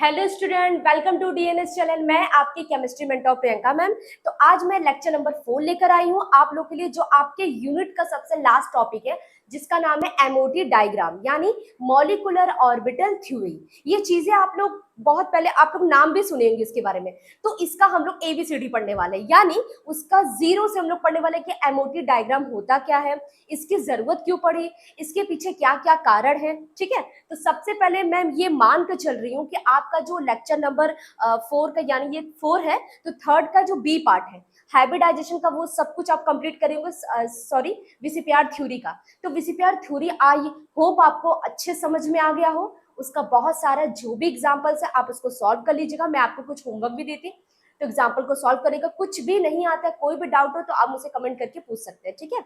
Hello student, welcome to DNS channel. मैं आपकी chemistry mentor Priyanka ma'am. तो आज मैं लेक्चर नंबर 4 लेकर आई हूँ आप लोग के लिए, जो आपके यूनिट का सबसे लास्ट टॉपिक है, जिसका नाम है एमओटी डायग्राम यानी मॉलिक्यूलर ऑर्बिटल थ्योरी। ये चीजें आप लोग बहुत पहले आप लोग नाम भी सुनेंगे इसके बारे में। तो इसका हम लोग एबीसीडी पढ़ने वाले हैं, यानी उसका जीरो से हम लोग पढ़ने वाले कि एमओटी डायग्राम होता क्या है, इसकी जरूरत क्यों पड़ी, इसके पीछे क्या क्या कारण है। ठीक है, तो सबसे पहले मैं ये मान कर चल रही हूँ कि आपका जो लेक्चर नंबर 4 का यानी ये 4 है, तो थर्ड का जो बी पार्ट है हाइब्रिडाइजेशन का, वो सब कुछ आप कंप्लीट करेंगे। सॉरी, वीसीपीआर थ्योरी का। तो वीसीपीआर थ्योरी आई होप आपको अच्छे समझ में आ गया हो। उसका बहुत सारा जो भी एग्जाम्पल्स है आप उसको सॉल्व कर लीजिएगा। मैं आपको कुछ होमवर्क भी देती, तो एग्जाम्पल को सॉल्व करेगा। कुछ भी नहीं आता है, कोई भी डाउट हो तो आप मुझे कमेंट करके पूछ सकते हैं। ठीक है,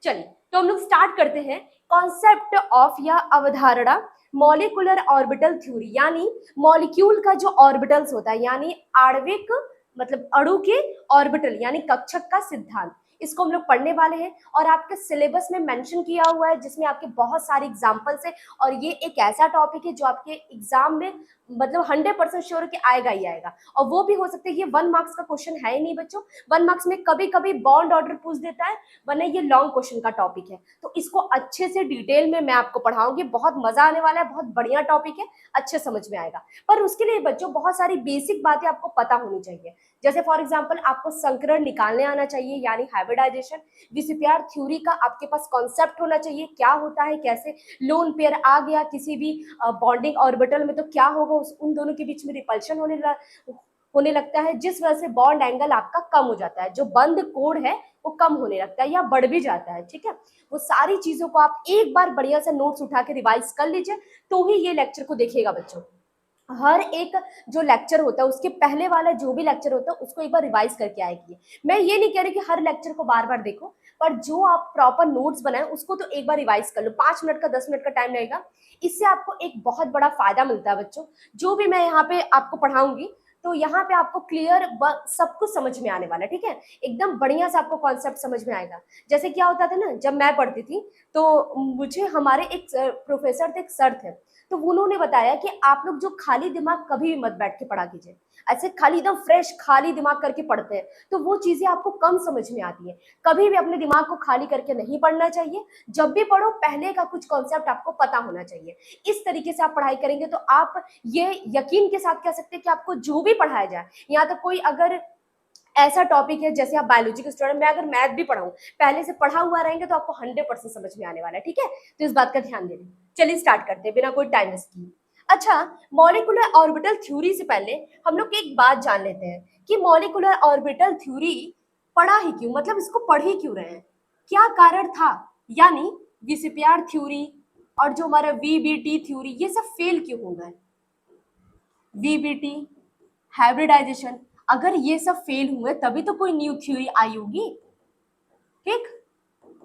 चलिए तो हम लोग स्टार्ट करते हैं। कॉन्सेप्ट ऑफ या अवधारणा मॉलिक्यूलर ऑर्बिटल थ्योरी, यानी मॉलिक्यूल का जो ऑर्बिटल्स होता है, यानी आणविक मतलब अणु के ऑर्बिटल यानी कक्षक का सिद्धांत, इसको हम लोग पढ़ने वाले हैं। और आपके सिलेबस में मेंशन किया हुआ है, जिसमें आपके बहुत सारे एग्जांपल्स है। और ये एक ऐसा टॉपिक है जो आपके एग्जाम में मतलब 100% श्योर कि आएगा ही आएगा। और वो भी हो सकता है, ये 1 मार्क्स का क्वेश्चन है ही नहीं बच्चों। 1 मार्क्स में कभी कभी बॉन्ड ऑर्डर पूछ देता है, वरना ये लॉन्ग क्वेश्चन का टॉपिक है। तो इसको अच्छे से डिटेल में मैं आपको पढ़ाऊंगी, बहुत मजा आने वाला है, बहुत बढ़िया टॉपिक है, अच्छे समझ में आएगा। पर उसके लिए बच्चों बहुत सारी बेसिक बातें आपको पता होनी चाहिए। जैसे फॉर एग्जांपल आपको संकरण निकालने आना चाहिए, यानी हाइब्रिडाइजेशन। वीसीपीआर थ्योरी का आपके पास कॉन्सेप्ट होना चाहिए, क्या होता है, कैसे लोन पेयर आ गया किसी भी बॉन्डिंग ऑर्बिटल में तो क्या होगा, उन दोनों के बीच में रिपल्शन होने लगता है, जिस वजह से बॉन्ड एंगल आपका कम हो जाता है, जो बंद कोण है वो कम होने लगता है या बढ़ भी जाता है। ठीक है, वो सारी चीजों को आप एक बार बढ़िया से नोट्स उठा के रिवाइज कर लीजिए, तो ही ये लेक्चर को देखिएगा बच्चों। हर एक जो लेक्चर होता है उसके पहले वाला जो भी लेक्चर होता है उसको एक बार रिवाइज करके आएगी। मैं ये नहीं कह रही कि हर लेक्चर को बार बार देखो, पर जो आप प्रॉपर नोट्स बनाए उसको तो एक बार रिवाइज कर लो। 5 मिनट का 10 मिनट का टाइम लगेगा। इससे आपको एक बहुत बड़ा फायदा मिलता है बच्चों। जो भी मैं यहाँ पे आपको पढ़ाऊंगी, तो यहाँ पे आपको क्लियर सब कुछ समझ में आने वाला है। ठीक है, एकदम बढ़िया से आपको कॉन्सेप्ट समझ में आएगा। जैसे क्या होता था ना, जब मैं पढ़ती थी तो मुझे हमारे एक प्रोफेसर थे, एक सर थे, तो उन्होंने बताया कि आप लोग जो खाली दिमाग कभी भी मत बैठ के पढ़ा कीजिए। ऐसे खाली एकदम फ्रेश खाली दिमाग करके पढ़ते हैं तो वो चीजें आपको कम समझ में आती है। कभी भी अपने दिमाग को खाली करके नहीं पढ़ना चाहिए। जब भी पढ़ो पहले का कुछ कॉन्सेप्ट आपको पता होना चाहिए। इस तरीके से आप पढ़ाई करेंगे तो आप ये यकीन के साथ कह सकते हैं कि आपको जो भी पढ़ाया जाए, यहाँ तक कोई अगर ऐसा टॉपिक है, जैसे आप बायोलॉजी के स्टूडेंट, मैं अगर मैथ भी पढ़ाऊं पहले से पढ़ा हुआ रहेंगे तो आपको 100% समझ में आने वाला है। ठीक है, तो इस बात का ध्यान देना। चलिए स्टार्ट करते हैं बिना कोई टाइम वेस्ट किए। अच्छा, मॉलिक्यूलर ऑर्बिटल थ्योरी से पहले हम लोग एक बात जान लेते हैं कि मॉलिक्यूलर ऑर्बिटल थ्योरी पढ़ा ही क्यों, मतलब इसको पढ़ ही क्यों रहे हैं, क्या कारण था। यानी वीसीपीआर थ्योरी और जो हमारा वीबीटी थ्योरी, ये सब फेल क्यों हो गए। वीबीटी, हाइब्रिडाइजेशन, अगर ये सब फेल हुए तभी तो कोई न्यू थ्योरी आई होगी। ठीक,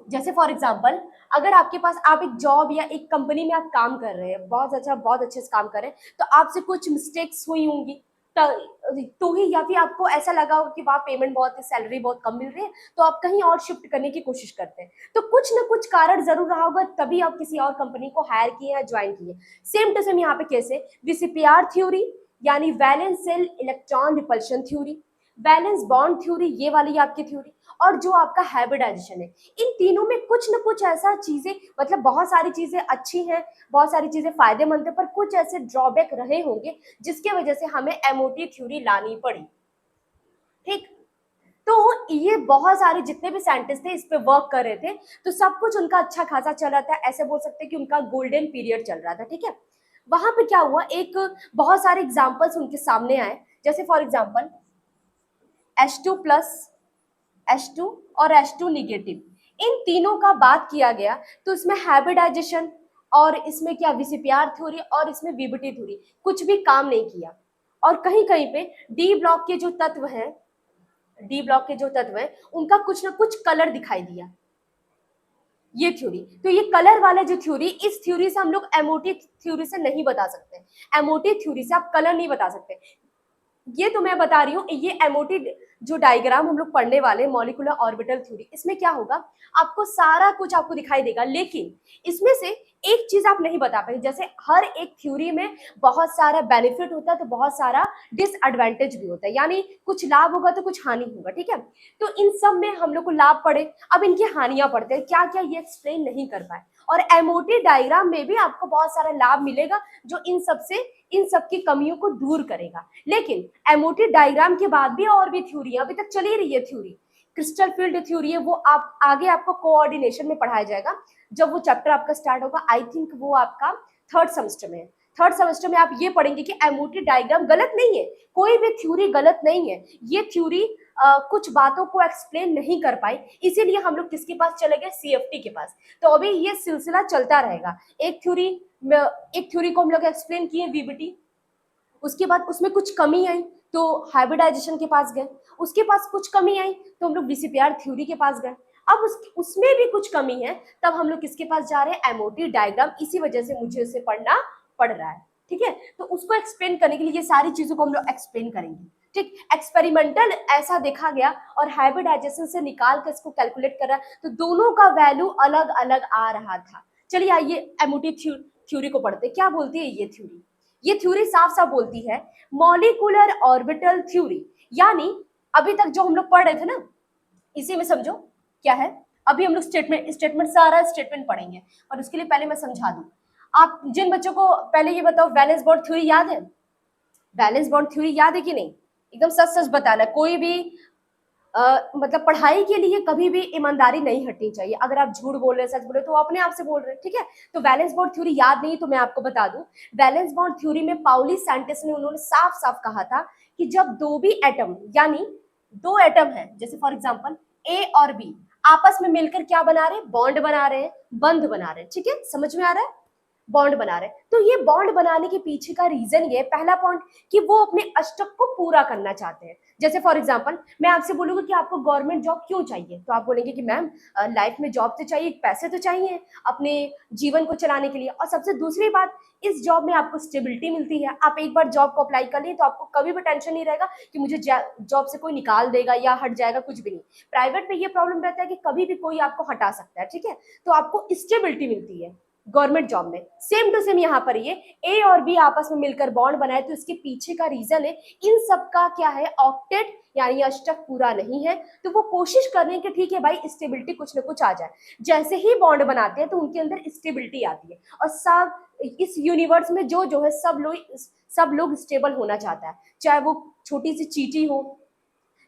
जैसे फॉर एग्जांपल अगर आपके पास आप एक जॉब या एक कंपनी में आप काम कर रहे हैं, बहुत अच्छा बहुत अच्छे से काम कर रहे हैं, तो आपसे कुछ मिस्टेक्स हुई होंगी, तो ही या फिर आपको ऐसा लगा हो कि वहाँ पेमेंट बहुत है, सैलरी बहुत कम मिल रही है, तो आप कहीं और शिफ्ट करने की कोशिश करते हैं। तो कुछ ना कुछ कारण जरूर रहा होगा, तभी आप किसी और कंपनी को हायर किए या ज्वाइन किए। सेम टू सेम यहाँ पे कैसे वीसीपीआर थ्योरी यानी valence shell electron repulsion theory, valence bond theory, ये वाली आपकी थ्योरी, और जो आपका हाइब्रिडाइजेशन है, इन तीनों में कुछ ना कुछ ऐसा चीजें, मतलब बहुत सारी चीजें अच्छी हैं, बहुत सारी चीजें फायदेमंद है, पर कुछ ऐसे ड्रॉबैक रहे होंगे जिसके वजह से हमें एमओटी थ्योरी लानी पड़ी। ठीक, तो ये बहुत सारे जितने भी साइंटिस्ट थे इस पे वर्क कर रहे थे, तो सब कुछ उनका अच्छा खासा चल रहा था, ऐसे बोल सकते हैं कि उनका गोल्डन पीरियड चल रहा था। ठीक है, वहां पे क्या हुआ, एक बहुत सारे एग्जाम्पल्स उनके सामने आए। जैसे for example H2 plus, H2 और H2 निगेटिव, इन तीनों का बात किया गया, तो इसमें हाइब्रिडाइजेशन और इसमें क्या वीसीपीआर थ्योरी और इसमें वीबीटी थ्योरी कुछ भी काम नहीं किया। और कहीं कहीं पे डी ब्लॉक के जो तत्व हैं, डी ब्लॉक के जो तत्व हैं उनका कुछ ना कुछ कलर दिखाई दिया, ये थ्योरी। तो ये कलर वाला जो थ्योरी, इस थ्योरी से हम लोग एमओटी थ्योरी से नहीं बता सकते। एमओटी थ्योरी से आप कलर नहीं बता सकते। ये तो मैं बता रही हूँ, ये एमओटी जो डायग्राम हम लोग पढ़ने वाले मॉलिक्यूलर ऑर्बिटल थ्योरी, इसमें क्या होगा, आपको सारा कुछ आपको दिखाई देगा, लेकिन इसमें से एक चीज आप नहीं बता पाएंगे। जैसे हर एक थ्योरी में बहुत सारा बेनिफिट होता है तो बहुत सारा डिसएडवांटेज भी होता है, यानी कुछ लाभ होगा तो कुछ हानि होगा, ठीक है। तो इन सब में हम लोग को लाभ पड़े, अब इनकी हानियां पड़ते हैं क्या क्या, ये एक्सप्लेन नहीं कर पाए। और एमओटी डायग्राम में भी आपको बहुत सारा लाभ मिलेगा जो इन सब की कमियों को दूर करेगा। लेकिन एमओटी डायग्राम के बाद भी और भी थ्योरी अभी तक चली रही है, थ्योरी क्रिस्टल फील्ड थ्योरी है, वो आप आगे आपको कोऑर्डिनेशन में पढ़ाया जाएगा जब वो चैप्टर आपका स्टार्ट होगा। आई थिंक वो आपका थर्ड सेमेस्टर में है। थर्ड सेमेस्टर में आप ये पढ़ेंगे कि एमओटी डायग्राम गलत नहीं है, कोई भी थ्योरी गलत नहीं है, ये थ्योरी कुछ बातों को एक्सप्लेन नहीं कर पाई, इसीलिए हम लोग किसके पास चले गए, सीएफटी के पास। तो अभी ये सिलसिला चलता रहेगा। एक थ्योरी को हम लोग एक्सप्लेन किए वीबीटी, उसके बाद उसमें कुछ कमी आई तो हाइब्रिडाइजेशन के पास गए, उसके पास कुछ कमी आई तो हम लोग बीसीपीआर थ्योरी के पास गए, अब उसमें भी कुछ कमी है तब हम लोग किसके पास जा रहे हैं, एमओटी डायग्राम। इसी वजह से मुझे उसे पढ़ना पड़ रहा है, ठीक है। तो उसको एक्सप्लेन करने के लिए ये सारी चीजों को हम लोग एक्सप्लेन करेंगे, ठीक। एक्सपेरिमेंटल ऐसा देखा गया और हाइब्रिडाइजेशन से निकाल कर इसको कैलकुलेट करा तो दोनों का वैल्यू अलग अलग आ रहा था। चलिए आइए एमओटी थ्योरी को पढ़ते, क्या बोलती है ये थ्योरी। ये थ्योरी साफ साफ बोलती है मॉलिक्यूलर ऑर्बिटल थ्योरी, यानी अभी तक जो हम लोग पढ़ रहे थे ना, इसी में समझो क्या है। अभी हम लोग स्टेटमेंट सारा स्टेटमेंट पढ़ेंगे और उसके लिए पहले मैं समझा दूं। आप जिन बच्चों को, पहले ये बताओ वैलेंस बॉन्ड थ्योरी याद है, वैलेंस बॉन्ड थ्योरी याद है कि नहीं, एकदम सच सच बताना। कोई भी मतलब पढ़ाई के लिए कभी भी ईमानदारी नहीं हटनी चाहिए, अगर आप झूठ बोल रहे हैं सच बोल रहे हैं तो अपने आप से बोल रहे हैं, ठीक है। तो वैलेंस बॉन्ड थ्योरी याद नहीं तो मैं आपको बता दूं, वैलेंस बॉन्ड थ्योरी में पाउली साइंटिस्ट ने उन्होंने साफ साफ कहा था कि जब दो भी एटम, यानी दो एटम है, जैसे फॉर एग्जाम्पल ए और बी, आपस में मिलकर क्या बना रहे हैं, बॉन्ड बना रहे हैं, बंध बना रहे हैं, ठीक है, समझ में आ रहा है, बॉन्ड बना रहे हैं। तो ये बॉन्ड बनाने के पीछे का रीजन ये, पहला पॉइंट कि वो अपने अष्टक को पूरा करना चाहते हैं। जैसे फॉर एग्जांपल मैं आपसे बोलूंगा कि आपको गवर्नमेंट जॉब क्यों चाहिए, तो आप बोलेंगे कि मैम लाइफ में जॉब तो चाहिए, पैसे तो चाहिए अपने जीवन को चलाने के लिए, और सबसे दूसरी बात, इस जॉब में आपको स्टेबिलिटी मिलती है। आप एक बार जॉब को अप्लाई कर लिए तो आपको कभी भी टेंशन नहीं रहेगा कि मुझे जॉब से कोई निकाल देगा या हट जाएगा, कुछ भी नहीं। प्राइवेट में ये प्रॉब्लम रहता है कि कभी भी कोई आपको हटा सकता है, ठीक है। तो आपको स्टेबिलिटी मिलती है गवर्नमेंट जॉब में। सेम टू सेम यहाँ पर ये ए और बी आपस में मिलकर बॉन्ड बनाए, तो इसके पीछे का रीजन है इन सब का क्या है, ऑक्टेट यानी अष्टक पूरा नहीं है, तो वो कोशिश कर रहे हैं कि ठीक है भाई स्टेबिलिटी कुछ ना कुछ आ जाए। जैसे ही बॉन्ड बनाते हैं तो उनके अंदर स्टेबिलिटी आती है, और सब इस यूनिवर्स में जो है सब लोग स्टेबल होना चाहता है, चाहे वो छोटी सी चींटी हो,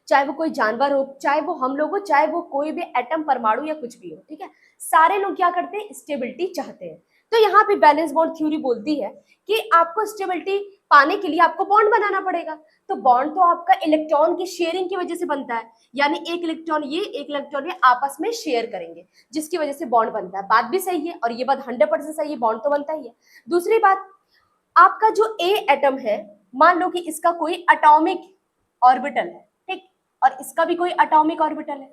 चाहे वो कोई जानवर हो, चाहे वो हम लोग हो, चाहे वो कोई भी एटम परमाणु या कुछ भी हो, ठीक है। सारे लोग क्या करते हैं, स्टेबिलिटी चाहते हैं। तो यहाँ पे बैलेंस बॉन्ड थ्योरी बोलती है कि आपको स्टेबिलिटी पाने के लिए आपको बॉन्ड बनाना पड़ेगा। तो बॉन्ड तो आपका इलेक्ट्रॉन की शेयरिंग की वजह से बनता है, यानी एक इलेक्ट्रॉन ये आपस में शेयर करेंगे, जिसकी वजह से बॉन्ड बनता है। बात भी सही है और ये बात 100% सही है, बॉन्ड तो बनता ही है। दूसरी बात, आपका जो ए एटम है, मान लो कि इसका कोई एटॉमिक ऑर्बिटल है, ठीक, और इसका भी कोई एटॉमिक ऑर्बिटल है,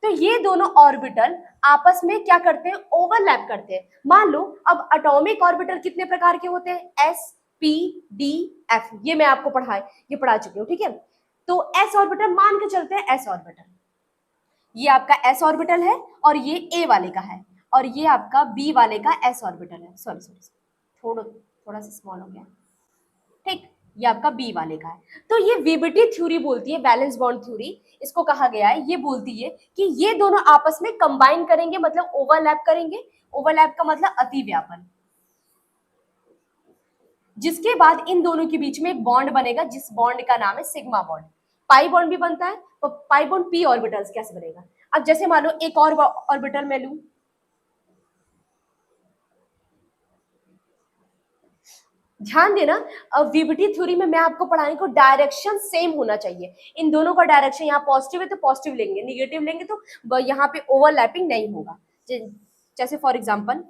तो ये दोनों ऑर्बिटल आपस में क्या करते हैं, ओवरलैप करते हैं। मान लो अब एटॉमिक ऑर्बिटल कितने प्रकार के होते हैं, एस पी डी एफ, ये मैं आपको पढ़ा चुकी हूँ, ठीक है। तो एस ऑर्बिटल मान के चलते हैं, एस ऑर्बिटल, ये आपका एस ऑर्बिटल है और ये ए वाले का है, और ये आपका बी वाले का एस ऑर्बिटल है। सॉरी सॉरी, थोड़ा सा स्मॉल हो गया, ठीक, ये आपका बी वाले का है। तो ये वीबीटी थ्योरी बोलती है, बैलेंस बॉन्ड थ्योरी इसको कहा गया है, ये बोलती है कि ये दोनों आपस में कंबाइन करेंगे, मतलब ओवरलैप करेंगे। ओवरलैप का मतलब अतिव्यापन, जिसके बाद इन दोनों के बीच में एक बॉन्ड बनेगा, जिस बॉन्ड का नाम है सिग्मा बॉन्ड। पाई बॉन्ड भी बनता है, तो पाई बॉन्ड पी ऑर्बिटल्स कैसे बनेगा। अब जैसे मान लो एक और ऑर्बिटल में लू, ध्यान देना, वीबीटी थ्योरी में मैं आपको पढ़ाने को डायरेक्शन सेम होना चाहिए। इन दोनों का डायरेक्शन, यहाँ पॉजिटिव है तो पॉजिटिव लेंगे, निगेटिव लेंगे तो यहाँ पे ओवरलैपिंग नहीं होगा। जैसे फॉर एग्जांपल,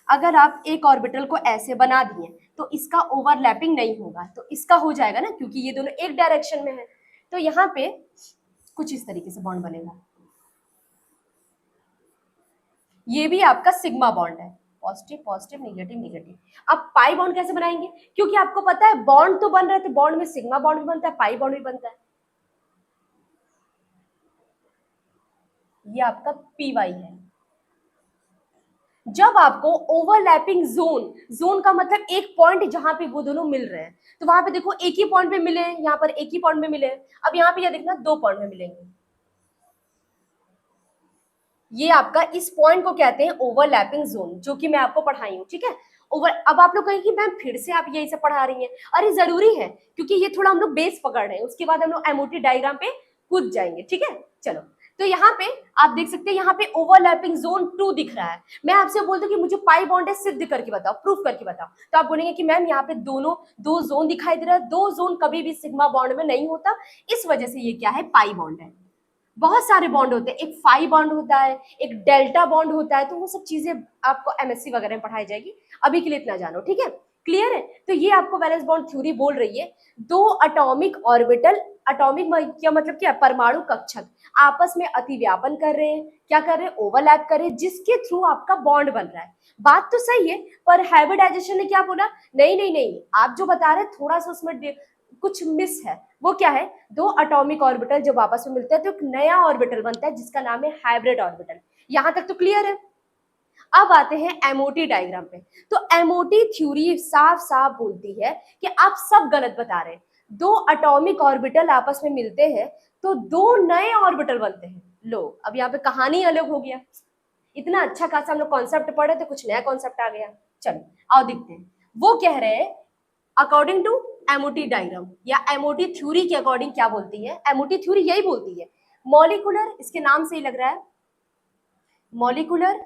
अगर आप एक ऑर्बिटल को ऐसे बना दिए तो इसका ओवरलैपिंग नहीं होगा, तो इसका हो जाएगा ना, क्योंकि ये दोनों एक डायरेक्शन में है। तो यहाँ पे कुछ इस तरीके से बॉन्ड बनेगा, ये भी आपका सिग्मा बॉन्ड है, पॉजिटिव पॉजिटिव नेगेटिव नेगेटिव। अब पाई बॉन्ड कैसे बनाएंगे, क्योंकि आपको पता है बॉन्ड तो बन रहे थे, बॉन्ड में सिग्मा बॉन्ड भी बनता है, पाई बॉन्ड भी बनता है। ये आपका पी वाई है। जब आपको ओवरलैपिंग जोन, जोन का मतलब एक पॉइंट जहां पे वो दोनों मिल रहे हैं, तो वहां पे देखो एक ही पॉइंट पे मिले हैं, यहाँ पर एक ही पॉइंट पे मिले हैं। अब यहाँ पे क्या देखना, दो पॉइंट पे मिलेंगे। ये आपका इस पॉइंट को कहते हैं ओवरलैपिंग जोन, जो कि मैं आपको पढ़ाई हूँ, ठीक है। ओवर, अब आप लोग कहेंगे कि मैम फिर से आप यही सब पढ़ा रही हैं। अरे जरूरी है, क्योंकि ये थोड़ा हम लोग बेस पकड़ रहे हैं, उसके बाद हम लोग एमओटी डायग्राम पे कूद जाएंगे, ठीक है। चलो, तो यहाँ पे आप देख सकते हैं, यहाँ पे ओवरलैपिंग जोन 2 दिख रहा है। मैं आपसे बोल दूं कि मुझे पाई बॉन्ड है, सिद्ध करके बताओ, प्रूफ करके बताओ, तो आप बोलेंगे कि मैम यहाँ पे दोनों दो जोन दिखाई दे रहा है, दो जोन कभी भी सिग्मा बॉन्ड में नहीं होता, इस वजह से ये क्या है, पाई बॉन्ड है। बहुत सारे बॉन्ड होते हैं, एक फाई बॉन्ड होता है, एक डेल्टा बॉन्ड होता है, तो वो सब चीजें आपको एमएससी वगैरह में पढ़ाई जाएगी, अभी के लिए इतना जानो, ठीक है। क्लियर है। तो ये आपको वैलेंस बॉन्ड थ्योरी बोल रही है, दो अटोमिक ऑर्बिटल, अटोमिक क्या मतलब क्या, परमाणु कक्षक आपस में अतिव्यापन कर रहे हैं, क्या कर रहे हैं, ओवरलैप कर रहे हैं, जिसके थ्रू आपका बॉन्ड बन रहा है। बात तो सही है, पर हाइब्रिडाइजेशन ने क्या बोला, नहीं नहीं नहीं, आप जो बता रहे हैं थोड़ा सा उसमें कुछ मिस है। वो क्या है, दो एटॉमिक ऑर्बिटल जब आपस में मिलते हैं तो एक नया ऑर्बिटल बनता है, जिसका नाम है हाइब्रिड ऑर्बिटल। यहां तक तो क्लियर है। अब आते हैं एमओटी डायग्राम पे। तो एमओटी थ्योरी साफ साफ बोलती है कि आप सब गलत बता रहे हैं। दो एटॉमिक ऑर्बिटल आपस में मिलते हैं तो दो नए ऑर्बिटल बनते हैं। लो, अब यहाँ पे कहानी अलग हो गया। इतना अच्छा खासा हम लोग कॉन्सेप्ट पढ़े तो कुछ नया कॉन्सेप्ट आ गया। चलो आओ देखते हैं। वो कह रहे हैं अकॉर्डिंग टू एमओटी डायग्राम या एमओटी थ्योरी के अकॉर्डिंग क्या बोलती है, एमओटी थ्योरी यही बोलती है, मॉलिक्यूलर, इसके नाम से ही लग रहा है, मॉलिक्यूलर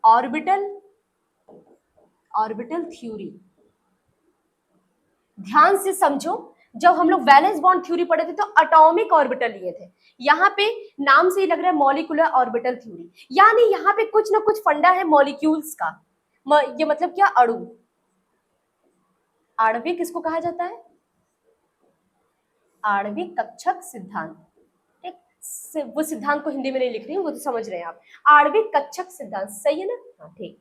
ऑर्बिटल, ऑर्बिटल थ्योरी। ध्यान से समझो, जब हम लोग वैलेंस बॉन्ड थ्योरी पढ़े थे तो एटॉमिक ऑर्बिटल लिए थे, यहाँ पे नाम से ही लग रहा है मॉलिक्यूलर ऑर्बिटल थ्योरी, यानी यहाँ पे कुछ ना कुछ फंडा है मॉलिक्यूल्स का। ये मतलब क्या, अणु, आणविक किसको कहा जाता है, आणविक कक्षक सिद्धांत। वो सिद्धांत को हिंदी में नहीं लिख रही हूँ, वो तो समझ रहे हैं आप, आणविक कक्षक सिद्धांत, सही है ना, हाँ ठीक।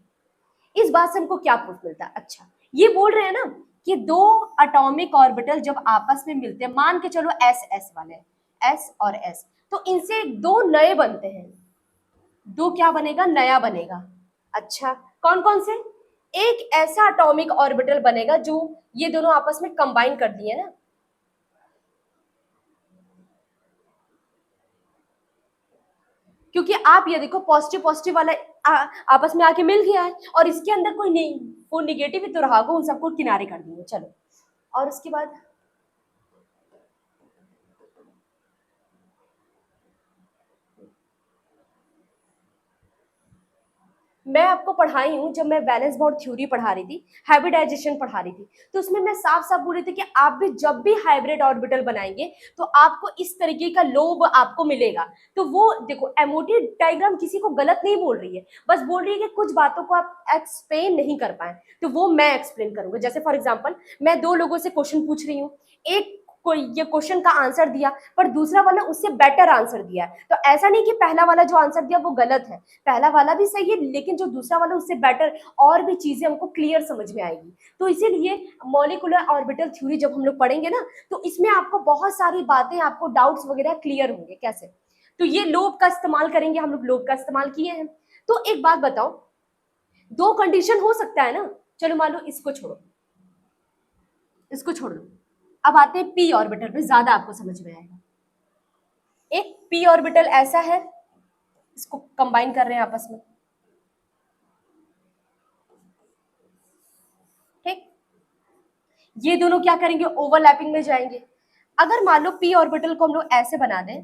इस बात से हमको क्या प्रूफ मिलता है, अच्छा ये बोल रहे हैं ना कि दो एटॉमिक ऑर्बिटल जब आपस में मिलते हैं, मान के चलो एस एस वाले, एस और एस, तो इनसे दो नए बनते हैं, दो क्या बनेगा, नया बनेगा। अच्छा, कौन कौन से, एक ऐसा एटॉमिक ऑर्बिटल बनेगा जो ये दोनों आपस में कंबाइन कर दिए ना, क्योंकि आप ये देखो पॉजिटिव पॉजिटिव वाला आपस में आके मिल गया है, और इसके अंदर कोई नहीं, वो निगेटिव ही तो रहा, उन सबको किनारे कर दिए। चलो, और उसके बाद मैं आपको पढ़ाई हूँ, जब मैं बैलेंस बॉन्ड थ्योरी पढ़ा रही थी, हाइब्रिडाइजेशन पढ़ा रही थी, तो उसमें मैं साफ साफ बोल रही थी कि आप भी जब भी हाइब्रिड ऑर्बिटल बनाएंगे तो आपको इस तरीके का लोब आपको मिलेगा। तो वो देखो, एमओटी डायग्राम किसी को गलत नहीं बोल रही है, बस बोल रही है कि कुछ बातों को आप एक्सप्लेन नहीं कर पाए, तो वो मैं एक्सप्लेन करूंगा। जैसे फॉर एग्जाम्पल, मैं दो लोगों से क्वेश्चन पूछ रही हूँ, एक कोई ये क्वेश्चन का आंसर दिया, पर दूसरा वाला उससे बेटर आंसर दिया है, तो ऐसा नहीं कि पहला वाला जो आंसर दिया वो गलत है, पहला वाला भी सही है, लेकिन जो दूसरा वाला उससे बेटर, और भी चीजें हमको क्लियर समझ में आएगी। तो इसीलिए मॉलिक्यूलर ऑर्बिटल थ्योरी जब हम लोग पढ़ेंगे ना, तो इसमें आपको बहुत सारी बातें, आपको डाउट्स वगैरह क्लियर होंगे कैसे। तो ये लोब का इस्तेमाल करेंगे हम लोग, लोब का इस्तेमाल किए हैं। तो एक बात बताओ, दो कंडीशन हो सकता है ना, चलो मान लो इसको छोड़ो, इसको छोड़ लो, अब आते हैं पी ऑर्बिटल पे, ज्यादा आपको समझ में आएगा। एक पी ऑर्बिटल ऐसा है, इसको कंबाइन कर रहे हैं आपस में, ठीक, ये दोनों क्या करेंगे, ओवरलैपिंग में जाएंगे। अगर मान लो पी ऑर्बिटल को हम लोग ऐसे बना दें,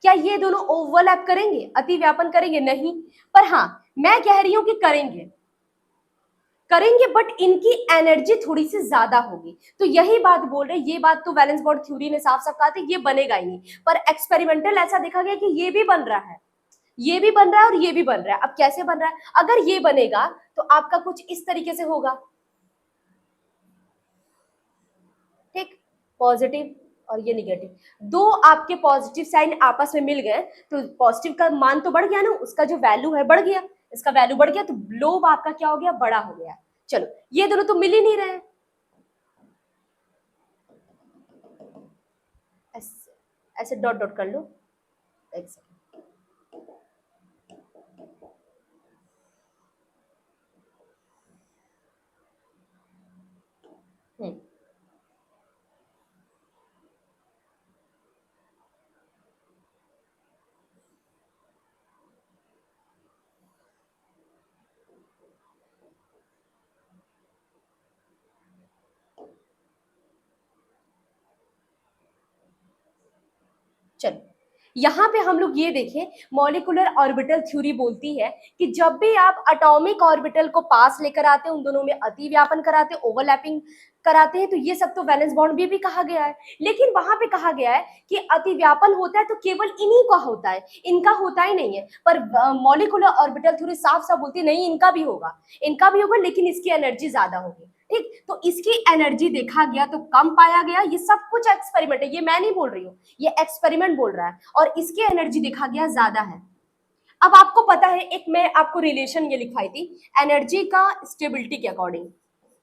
क्या ये दोनों ओवरलैप करेंगे, अतिव्यापन करेंगे, नहीं, पर हाँ मैं कह रही हूं कि करेंगे, करेंगे, बट इनकी एनर्जी थोड़ी सी ज्यादा होगी। तो यही बात बोल रहे, ये बात तो वैलेंस बॉन्ड थ्योरी ने साफ साफ कहा था, ये बनेगा ही नहीं, पर एक्सपेरिमेंटल ऐसा देखा गया कि ये भी बन रहा है, ये भी बन रहा है और ये भी बन रहा है। अब कैसे बन रहा है, अगर ये बनेगा तो आपका कुछ इस तरीके से होगा, ठीक, पॉजिटिव और ये निगेटिव, दो आपके पॉजिटिव साइन आपस में मिल गए, तो पॉजिटिव का मान तो बढ़ गया ना, उसका जो वैल्यू है बढ़ गया, इसका वैल्यू बढ़ गया, तो लोब आपका क्या हो गया, बड़ा हो गया। चलो, ये दोनों तो मिल ही नहीं रहे, ऐसे डॉट डॉट कर लो, एक सेकेंड। हम्म, चलो यहाँ पे हम लोग ये देखें, मॉलिक्यूलर ऑर्बिटल थ्योरी बोलती है कि जब भी आप एटॉमिक ऑर्बिटल को पास लेकर आते हैं, उन दोनों में अतिव्यापन कराते हैं, ओवरलैपिंग कराते हैं, तो ये सब तो वैलेंस बॉन्ड भी कहा गया है। लेकिन वहां पे कहा गया है कि अतिव्यापन होता है तो केवल इन्हीं का होता है, इनका होता ही नहीं है। पर मॉलिक्यूलर ऑर्बिटल थ्योरी साफ साफ बोलती है नहीं, इनका भी होगा, इनका भी होगा, लेकिन इसकी एनर्जी ज्यादा होगी। ठीक, तो इसकी एनर्जी देखा गया तो कम पाया गया। ये सब कुछ एक्सपेरिमेंट है, ये मैं नहीं बोल रही हूँ, ये एक्सपेरिमेंट बोल रहा है। और इसकी एनर्जी देखा गया ज्यादा है। अब आपको पता है, एक मैं आपको रिलेशन ये लिखवाई थी एनर्जी का स्टेबिलिटी के अकॉर्डिंग।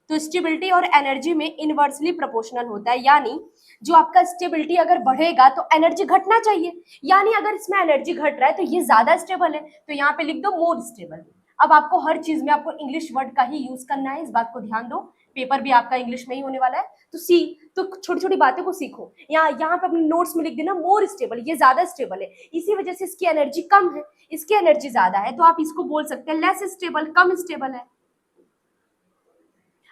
तो स्टेबिलिटी और एनर्जी में इनवर्सली प्रोपोर्शनल होता है, यानी जो आपका स्टेबिलिटी अगर बढ़ेगा तो एनर्जी घटना चाहिए, यानी अगर इसमें एनर्जी घट रहा है तो ये ज्यादा स्टेबल है, तो यहाँ पे लिख दो मोर स्टेबल। अब आपको हर चीज में आपको इंग्लिश वर्ड का ही यूज करना है, इस बात को ध्यान दो, पेपर भी आपका इंग्लिश में ही होने वाला है। तो तो छोटी छोटी बातें को सीखो। यहाँ पे अपने नोट्स में लिख देना मोर स्टेबल, ये ज्यादा स्टेबल है, इसी वजह से इसकी एनर्जी कम है, इसकी एनर्जी ज्यादा है, तो आप इसको बोल सकते हैं लेस स्टेबल, कम स्टेबल है।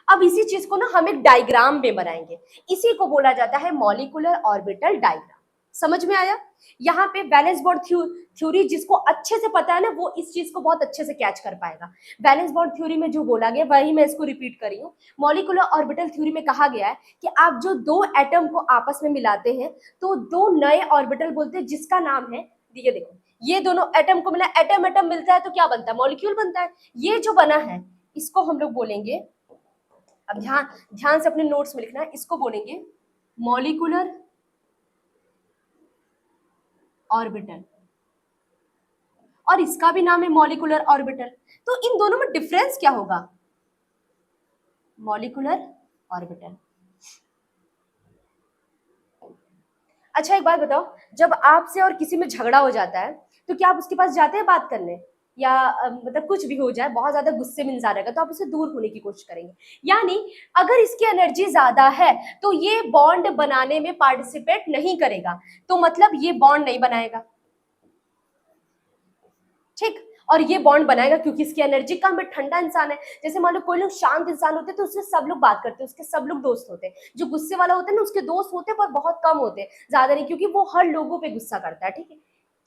अब इसी चीज को ना हम एक डायग्राम में बनाएंगे, इसी को बोला जाता है मॉलिक्यूलर ऑर्बिटल डायग्राम। समझ में आया? यहाँ पे वैलेंस बॉन्ड थ्योरी जिसको अच्छे से पता है ना, वो इस चीज को बहुत अच्छे से कैच कर पाएगा। वैलेंस बॉन्ड थ्योरी में जो बोला गया वही मैं इसको रिपीट कर रही हूँ। मॉलिक्यूलर ऑर्बिटल थ्योरी में कहा गया है कि आप जो दो एटम को आपस में मिलाते हैं तो दो नए ऑर्बिटल बोलते हैं, जिसका नाम है, ये देखो, ये दोनों एटम को मिला, एटम एटम मिलता है तो क्या बनता है? मॉलिक्यूल बनता है। ये जो बना है इसको हम लोग बोलेंगे, अब ध्यान ध्यान से अपने नोट्स में लिखना है, इसको बोलेंगे मॉलिक्यूलर ऑर्बिटल, और इसका भी नाम है मॉलिक्यूलर ऑर्बिटल। तो इन दोनों में डिफरेंस क्या होगा? Molecular orbital. अच्छा एक बात बताओ, जब आपसे और किसी में झगड़ा हो जाता है तो क्या आप उसके पास जाते हैं बात करने, या मतलब कुछ भी हो जाए, बहुत ज्यादा गुस्से में इंसान रहेगा तो आप उससे दूर होने की कोशिश करेंगे। यानी अगर इसकी एनर्जी ज्यादा है तो ये बॉन्ड बनाने में पार्टिसिपेट नहीं करेगा, तो मतलब ये बॉन्ड नहीं बनाएगा। ठीक, और ये बॉन्ड बनाएगा क्योंकि इसकी एनर्जी कम है, ठंडा इंसान है। जैसे मान लो कोई लोग शांत इंसान होते हैं तो उससे सब लोग बात करते हैं, उसके सब लोग दोस्त होते हैं। जो गुस्से वाला होता है ना, उसके दोस्त होते हैं पर बहुत कम होते हैं, ज्यादा नहीं, क्योंकि वो हर लोगों पे गुस्सा करता है। ठीक है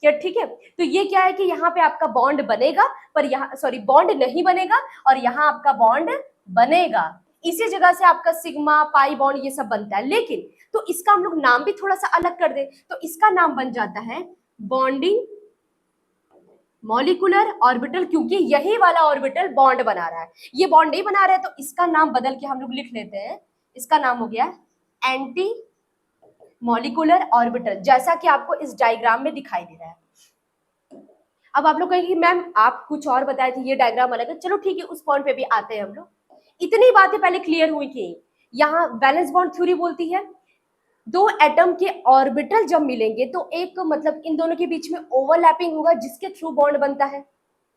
क्या? ठीक है, तो ये क्या है कि यहाँ पे आपका बॉन्ड बनेगा, पर यहाँ सॉरी बॉन्ड नहीं बनेगा, और यहाँ आपका बॉन्ड बनेगा। इसी जगह से आपका सिग्मा पाई बॉन्ड ये सब बनता है। लेकिन तो इसका हम लोग नाम भी थोड़ा सा अलग कर दे तो इसका नाम बन जाता है बॉन्डिंग मॉलिक्यूलर ऑर्बिटल, क्योंकि यही वाला ऑर्बिटल बॉन्ड बना रहा है, ये बॉन्ड नहीं बना रहा है, तो इसका नाम बदल के हम लोग लिख लेते हैं, इसका नाम हो गया एंटी मॉलिक्यूलर ऑर्बिटल, जैसा कि आपको इस डायग्राम में दिखाई दे रहा है। अब आप लोग कहेंगे कि मैम आप कुछ और बताए थे, ये डायग्राम अलग है। चलो ठीक है, उस पॉइंट पे भी आते हैं हम लोग। इतनी बातें पहले क्लियर हुई कि यहाँ वैलेंस बॉन्ड थ्योरी बोलती है दो एटम के ऑर्बिटल जब मिलेंगे तो एक मतलब इन दोनों के बीच में ओवरलैपिंग होगा, जिसके थ्रू बॉन्ड बनता है।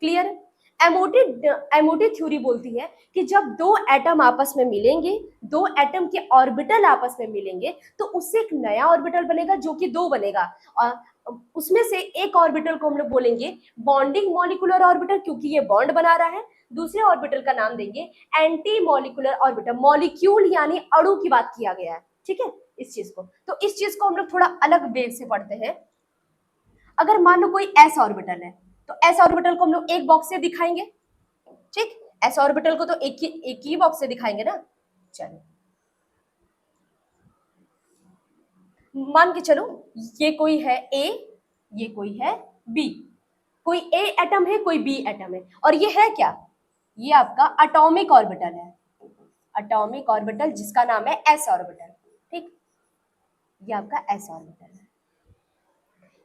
क्लियर? एमओटी थ्योरी बोलती है कि जब दो एटम आपस में मिलेंगे, दो एटम के ऑर्बिटल आपस में मिलेंगे, तो उससे एक नया ऑर्बिटल बनेगा जो कि दो बनेगा, और उसमें से एक ऑर्बिटल को हम लोग बोलेंगे बॉन्डिंग मॉलिक्यूलर ऑर्बिटल, क्योंकि ये बॉन्ड बना रहा है। दूसरे ऑर्बिटल का नाम देंगे एंटी मॉलिक्यूलर ऑर्बिटल, मॉलिक्यूल यानी अणु की बात किया गया है। ठीक है, इस चीज को, तो इस चीज को हम लोग थोड़ा अलग वे से पढ़ते हैं। अगर मान लो कोई एस ऑर्बिटल है तो एस ऑर्बिटल को हम लोग एक बॉक्स से दिखाएंगे। ठीक, एस ऑर्बिटल को तो एक ही बॉक्स से दिखाएंगे ना। चलो मान के चलो ये कोई है ए, ये कोई है बी, कोई ए एटम है, कोई बी एटम है, और ये है क्या? ये आपका एटॉमिक ऑर्बिटल है, एटॉमिक ऑर्बिटल जिसका नाम है एस ऑर्बिटल। ठीक, ये आपका एस ऑर्बिटल है,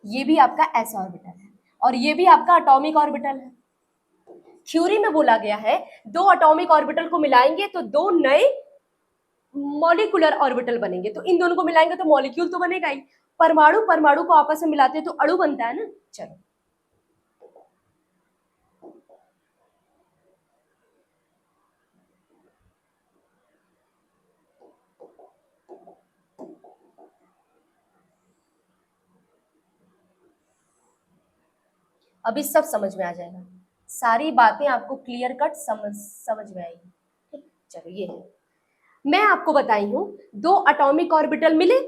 ये भी आपका एस ऑर्बिटल है, और ये भी आपका एटॉमिक ऑर्बिटल है। थ्योरी में बोला गया है दो एटॉमिक ऑर्बिटल को मिलाएंगे तो दो नए मॉलिक्यूलर ऑर्बिटल बनेंगे, तो इन दोनों को मिलाएंगे तो मॉलिक्यूल तो बनेगा ही, परमाणु परमाणु को आपस में मिलाते हैं तो अणु बनता है ना। चलो, अभी सब समझ में आ जाएगा, सारी बातें आपको क्लियर कट समझ में आएगी। ठीक, चलो ये है, मैं आपको बताई हूं, दो एटॉमिक ऑर्बिटल मिले,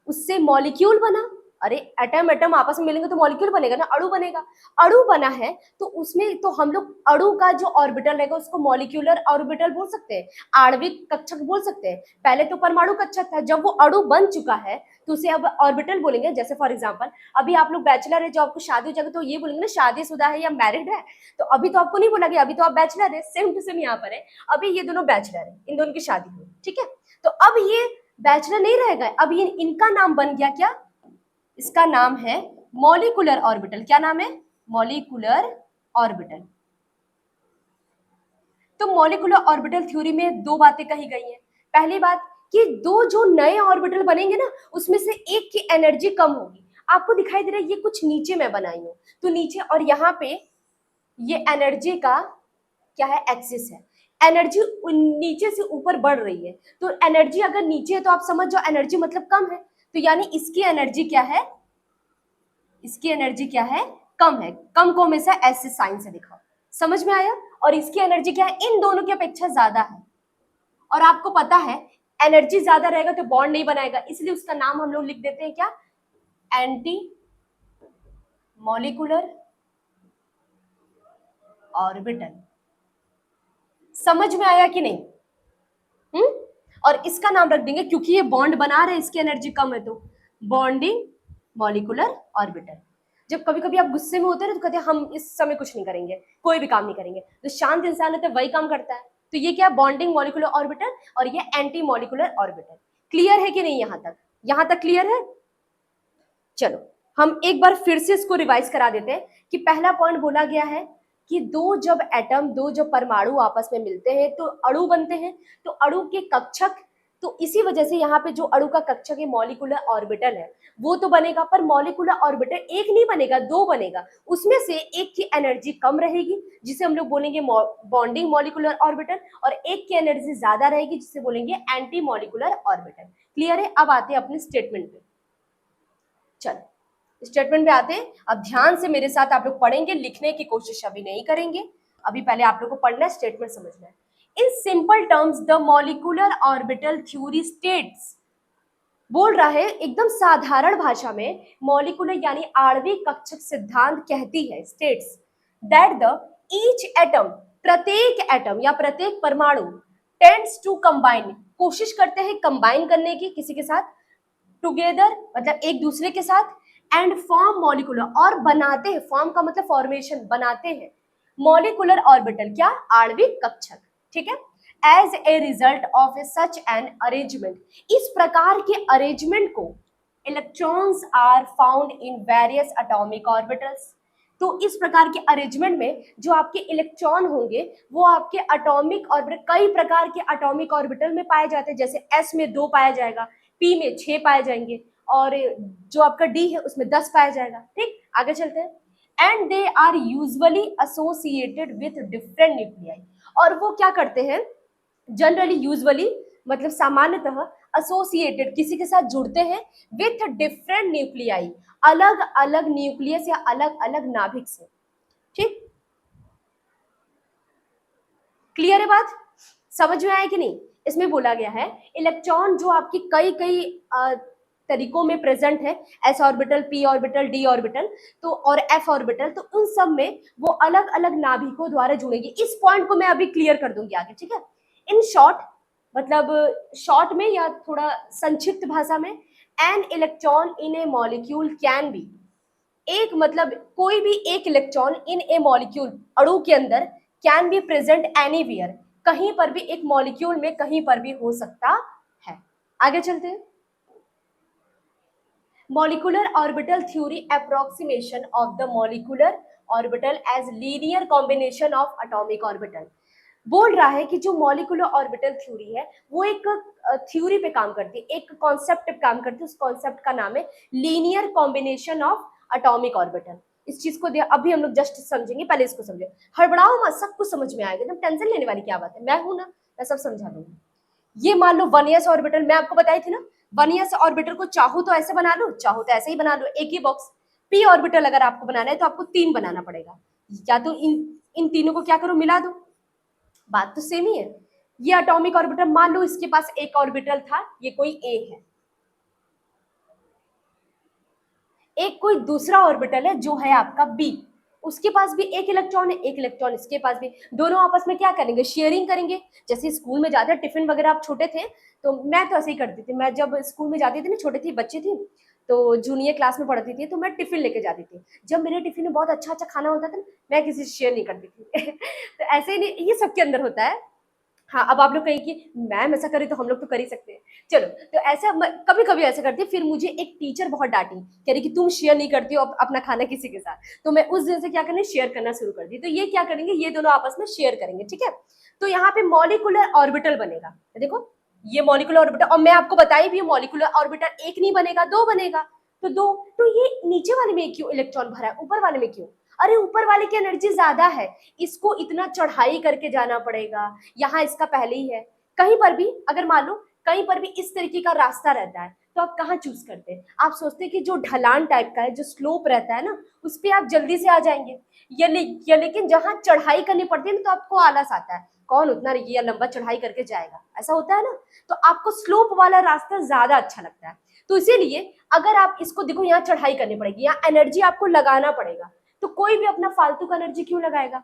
उससे मॉलिक्यूल बना। अरे एटम एटम आपस में मिलेंगे तो मॉलिक्यूल बनेगा ना, अणु बनेगा। अणु बना है तो उसमें तो हम लोग अणु का जो ऑर्बिटल रहेगा उसको मॉलिक्यूलर ऑर्बिटल बोल सकते हैं, आणविक कक्षक बोल सकते हैं। पहले तो परमाणु कक्षक था, जब वो अणु बन चुका है तो उसे अब ऑर्बिटल बोलेंगे। जैसे फॉर एग्जाम्पल, अभी आप लोग बैचलर है, जो आपको शादी हो जाएगा तो ये बोलेंगे ना शादीशुदा है या मैरिड है। तो अभी तो आपको नहीं बोला गया, अभी तो आप बैचलर है, सेम टू सेम यहाँ पर है। अभी ये दोनों बैचलर है, इन दोनों की शादी हुई, ठीक है। तो अब ये बैचलर नहीं रहेगा, अब ये इनका नाम बन गया क्या, इसका नाम है मॉलिक्यूलर ऑर्बिटल। क्या नाम है, मॉलिक्यूलर ऑर्बिटल। तो मॉलिक्यूलर ऑर्बिटल थ्योरी में दो बातें कही गई हैं। पहली बात कि दो जो नए ऑर्बिटल बनेंगे ना, उसमें से एक की एनर्जी कम होगी। आपको दिखाई दे रहा है ये कुछ नीचे मैं बनाई हूं, तो नीचे और यहाँ पे ये एनर्जी का क्या है, एक्सिस है। एनर्जी नीचे से ऊपर बढ़ रही है, तो एनर्जी अगर नीचे है तो आप समझ जाओ एनर्जी मतलब कम है। तो यानी इसकी एनर्जी क्या है, इसकी एनर्जी क्या है, कम है। कम को हमेशा ऐसे साइन से दिखाओ, समझ में आया। और इसकी एनर्जी क्या है, इन दोनों की अपेक्षा ज्यादा है। और आपको पता है एनर्जी ज्यादा रहेगा तो बॉन्ड नहीं बनाएगा, इसलिए उसका नाम हम लोग लिख देते हैं क्या, एंटी मॉलिक्यूलर ऑर्बिटल। समझ में आया कि नहीं? और इसका नाम रख देंगे, क्योंकि ये बॉन्ड बना रहे हैं, इसकी एनर्जी कम है, तो बॉन्डिंग मॉलिक्यूलर ऑर्बिटल। जब कभी कभी आप गुस्से में होते हैं ना, तो कहते हैं हम इस समय कुछ नहीं करेंगे, कोई भी काम नहीं करेंगे। तो शांत इंसान होता है वही काम करता है। तो ये क्या, बॉन्डिंग मॉलिक्यूलर ऑर्बिटल और ये एंटी मॉलिक्यूलर ऑर्बिटल। क्लियर है कि नहीं? यहां तक क्लियर है? चलो हम एक बार फिर से इसको रिवाइज करा देते हैं कि पहला पॉइंट बोला गया है कि दो जब एटम, दो जब परमाणु आपस में मिलते हैं तो अणु बनते हैं। तो अणु के कक्षक, तो इसी वजह से यहाँ पे जो अणु का कक्षक है मॉलिक्यूलर ऑर्बिटल है वो तो बनेगा, पर मॉलिक्यूलर ऑर्बिटल एक नहीं बनेगा, दो बनेगा। उसमें से एक की एनर्जी कम रहेगी जिसे हम लोग बोलेंगे बॉन्डिंग मॉलिक्यूलर ऑर्बिटल, और एक की एनर्जी ज्यादा रहेगी जिसे बोलेंगे एंटी मॉलिक्यूलर ऑर्बिटल। क्लियर है? अब आते हैं अपने स्टेटमेंट पे। चलो स्टेटमेंट पे आते हैं। अब ध्यान से मेरे साथ आप लोग पढ़ेंगे, लिखने की कोशिश अभी नहीं करेंगे, अभी पहले आप लोग को पढ़ना है, स्टेटमेंट समझना है। In simple terms the molecular orbital theory states, बोल रहा है एकदम साधारण भाषा में, मॉलिक्यूलर यानी आणविक कक्षक सिद्धांत कहती है, states that the each atom, प्रत्येक एटम या प्रत्येक परमाणु, टेंड्स टू कंबाइन, कोशिश करते हैं कंबाइन करने की किसी के साथ, टुगेदर मतलब एक दूसरे के साथ, एंड फॉर्म मॉलिक्यूलर, और बनाते हैं, फॉर्म का मतलब फॉर्मेशन, बनाते हैं मॉलिक्यूलर ऑर्बिटल, क्या, आणविक कक्षक, ठीक है। As a result of a such an arrangement, इस प्रकार के अरेंजमेंट को electrons are found in various atomic orbitals, तो इस प्रकार के अरेंजमेंट में जो आपके इलेक्ट्रॉन होंगे वो आपके एटॉमिक ऑर्बिटल, कई प्रकार के एटॉमिक ऑर्बिटल में पाए जाते हैं। जैसे एस में 2 पाया जाएगा, पी में 6 पाए जाएंगे, और जो आपका डी है उसमें 10 पाया जाएगा। ठीक, आगे चलते हैं। And they are usually associated with different nuclei, और वो क्या करते हैं, जनरली, यूजुअली मतलब सामान्यतः, एसोसिएटेड किसी के साथ जुड़ते हैं, विथ डिफरेंट न्यूक्लियाई, अलग अलग न्यूक्लियस या अलग अलग नाभिक से। ठीक, क्लियर है बात? समझ में आया कि नहीं? इसमें बोला गया है इलेक्ट्रॉन जो आपकी कई कई तरीकों में प्रेजेंट है, S orbital, P orbital, D orbital, तो और एफ ऑर्बिटल, तो उन सब में वो अलग अलग नाभिकों द्वारा जुड़ेंगे। इस पॉइंट को मैं अभी क्लियर कर दूंगी आगे, ठीक है। इन शॉर्ट, मतलब शॉर्ट में या थोड़ा संक्षिप्त भाषा में, an electron in A molecule can be, एक मतलब कोई भी एक इलेक्ट्रॉन इन ए मॉलिक्यूल, अणु के अंदर, कैन बी प्रेजेंट एनीवेयर, कहीं पर भी, एक मॉलिक्यूल में कहीं पर भी हो सकता है। आगे चलते हैं। Molecular orbital theory approximation of the molecular orbital as linear combination of atomic orbital, बोल रहा है कि जो मॉलिक्यूलर ऑर्बिटल थ्योरी है वो एक थ्योरी पे काम करती है, एक कॉन्सेप्ट पे काम करती है। उस कॉन्सेप्ट का नाम है linear combination of atomic orbital. इस चीज को अभी हम लोग जस्ट समझेंगे, पहले इसको समझे। हड़बड़ाओ मत, सब कुछ समझ में आएगा, एकदम टेंशन लेने वाली क्या बात है, मैं हूं ना, मैं सब समझा दूंगी। ये मान लो 1s ऑर्बिटल, मैं आपको बताई थी ना, 1s ऑर्बिटल को चाहो तो ऐसे बना लो, चाहो तो ऐसे ही बना लो, एक ही बॉक्स। p ऑर्बिटल अगर आपको बनाना है तो आपको 3 बनाना पड़ेगा, या तो इन तीनों को क्या करो, मिला दो। बात तो सेम ही है। ये एटॉमिक ऑर्बिटल, मान लो इसके पास एक ऑर्बिटल था, ये कोई ए है, एक कोई दूसरा ऑर्बिटल है जो है आपका बी, उसके पास भी एक इलेक्ट्रॉन है, एक इलेक्ट्रॉन इसके पास भी। दोनों आपस में क्या करेंगे, शेयरिंग करेंगे। जैसे स्कूल में जाते टिफिन वगैरह, आप छोटे थे तो मैं तो ऐसे ही करती थी, मैं जब स्कूल में जाती थी ना, छोटी थी बच्ची थी, तो जूनियर क्लास में पढ़ती थी, तो मैं टिफिन लेके जाती थी। जब मेरे टिफिन में बहुत अच्छा अच्छा खाना होता था ना, मैं किसी से शेयर नहीं करती थी तो ऐसे ही नहीं, ये सबके अंदर होता है। हाँ, अब आप लोग कहें कि मैम ऐसा करे तो हम लोग तो कर ही सकते हैं। चलो, तो ऐसा कभी कभी ऐसा करती, फिर मुझे एक टीचर बहुत डांटी, कह रही कि तुम शेयर नहीं करती हो अपना खाना किसी के साथ। तो मैं उस दिन से क्या करने, शेयर करना शुरू कर दी। तो ये क्या करेंगे, ये दोनों आपस में शेयर करेंगे, ठीक है। तो यहाँ पे मॉलिकुलर ऑर्बिटल बनेगा, देखो ये मॉलिकुलर ऑर्बिटल, और मैं आपको बताई भी मॉलिकुलर ऑर्बिटल एक नहीं बनेगा, दो बनेगा। तो दो, तो ये नीचे वाले में क्यों इलेक्ट्रॉन भरा है, ऊपर वाले में क्यों? अरे ऊपर वाले की एनर्जी ज्यादा है, इसको इतना चढ़ाई करके जाना पड़ेगा, यहाँ इसका पहले ही है। कहीं पर भी अगर मान लो कहीं पर भी इस तरीके का रास्ता रहता है, तो आप कहाँ चूज करते हैं? आप सोचते हैं कि जो ढलान टाइप का है, जो स्लोप रहता है ना, उस पर आप जल्दी से आ जाएंगे। या लेकिन जहां चढ़ाई करनी पड़ती है ना, तो आपको आलस आता है, कौन उतना ये लंबा चढ़ाई करके जाएगा, ऐसा होता है ना। तो आपको स्लोप वाला रास्ता ज्यादा अच्छा लगता है। तो इसीलिए अगर आप इसको देखो, यहाँ चढ़ाई करनी पड़ेगी, यहाँ एनर्जी आपको लगाना पड़ेगा, तो कोई भी अपना फालतू का एनर्जी क्यों लगाएगा?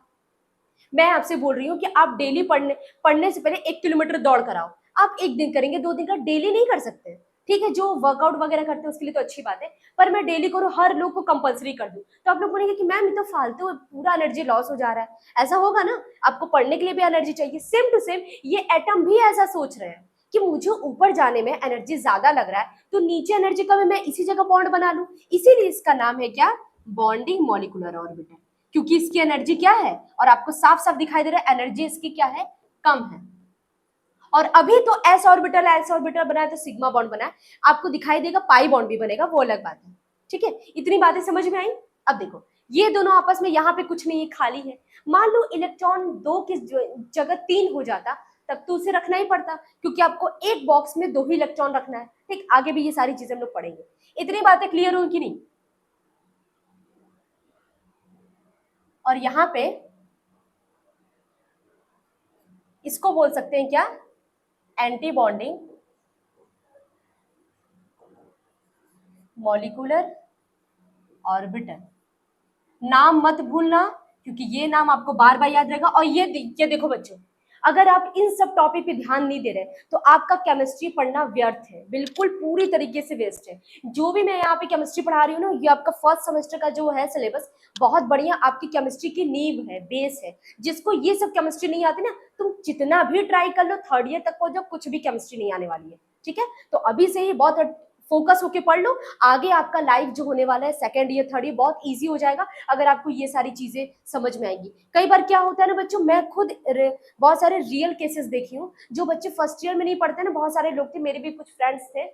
मैं आपसे बोल रही हूँ कि आप डेली पढ़ने से पहले 1 किलोमीटर दौड़ कर आओ। आप एक दिन करेंगे, 2 दिन का, डेली नहीं कर सकते। ठीक है, जो वर्कआउट वगैरह करते हैं उसके लिए तो अच्छी बात है, पर मैं डेली करो, हर लोग को कंपलसरी कर दूं, तो आप लोग बोलेंगे कि मैम ये तो फालतू, पूरा एनर्जी लॉस हो जा रहा है। ऐसा होगा ना, आपको पढ़ने के लिए भी एनर्जी चाहिए, सेम टू सेम ये एटम भी ऐसा सोच रहे हैं कि मुझे ऊपर जाने में एनर्जी ज्यादा लग रहा है, तो नीचे एनर्जी का भी मैं इसी जगह बॉन्ड बना लूं। इसीलिए इसका नाम है क्या, बॉन्डिंग मॉलिकुलर ऑर्बिटल, क्योंकि इसकी एनर्जी क्या है, और आपको साफ साफ दिखाई दे रहा है एनर्जी इसकी क्या है, कम है। और अभी तो एस ऑर्बिटल बना है, तो सिग्मा बॉन्ड बना है, आपको दिखाई देगा पाई बॉन्ड भी बनेगा, वो अलग बात है। ठीक है, इतनी बातें समझ में आई। अब देखो, ये दोनों आपस में, यहाँ पे कुछ नहीं है, खाली है। मान लो इलेक्ट्रॉन 2 की जगह 3 हो जाता, तब तो उसे रखना ही पड़ता, क्योंकि आपको एक बॉक्स में 2 ही इलेक्ट्रॉन रखना है। ठीक, आगे भी ये सारी चीजें हम लोग पढ़ेंगे। इतनी बातें क्लियर हुई कि नहीं? और यहाँ पे इसको बोल सकते हैं क्या, एंटी बॉन्डिंग मॉलिक्यूलर ऑर्बिटल। नाम मत भूलना, क्योंकि ये नाम आपको बार बार याद रहेगा। और ये देखो बच्चों, अगर आप इन सब टॉपिक पे ध्यान नहीं दे रहे, तो आपका केमिस्ट्री पढ़ना व्यर्थ है, बिल्कुल पूरी तरीके से वेस्ट है। जो भी मैं यहाँ पे केमिस्ट्री पढ़ा रही हूँ ना, ये आपका फर्स्ट सेमेस्टर का जो है सिलेबस, बहुत बढ़िया आपकी केमिस्ट्री की नींव है, बेस है। जिसको ये सब केमिस्ट्री नहीं आती ना, तुम जितना भी ट्राई कर लो, 3rd ईयर तक पहुंच जाओ, कुछ भी केमिस्ट्री नहीं आने वाली है। ठीक है, तो अभी से ही बहुत फोकस होके पढ़ लो, आगे आपका लाइफ जो होने वाला है 2nd ईयर 3rd ईयर, बहुत इजी हो जाएगा अगर आपको ये सारी चीजें समझ में आएंगी। कई बार क्या होता है ना बच्चों, मैं खुद बहुत सारे रियल केसेस देखी हूँ, जो बच्चे 1st ईयर में नहीं पढ़ते ना, बहुत सारे लोग थे, मेरे भी कुछ फ्रेंड्स थे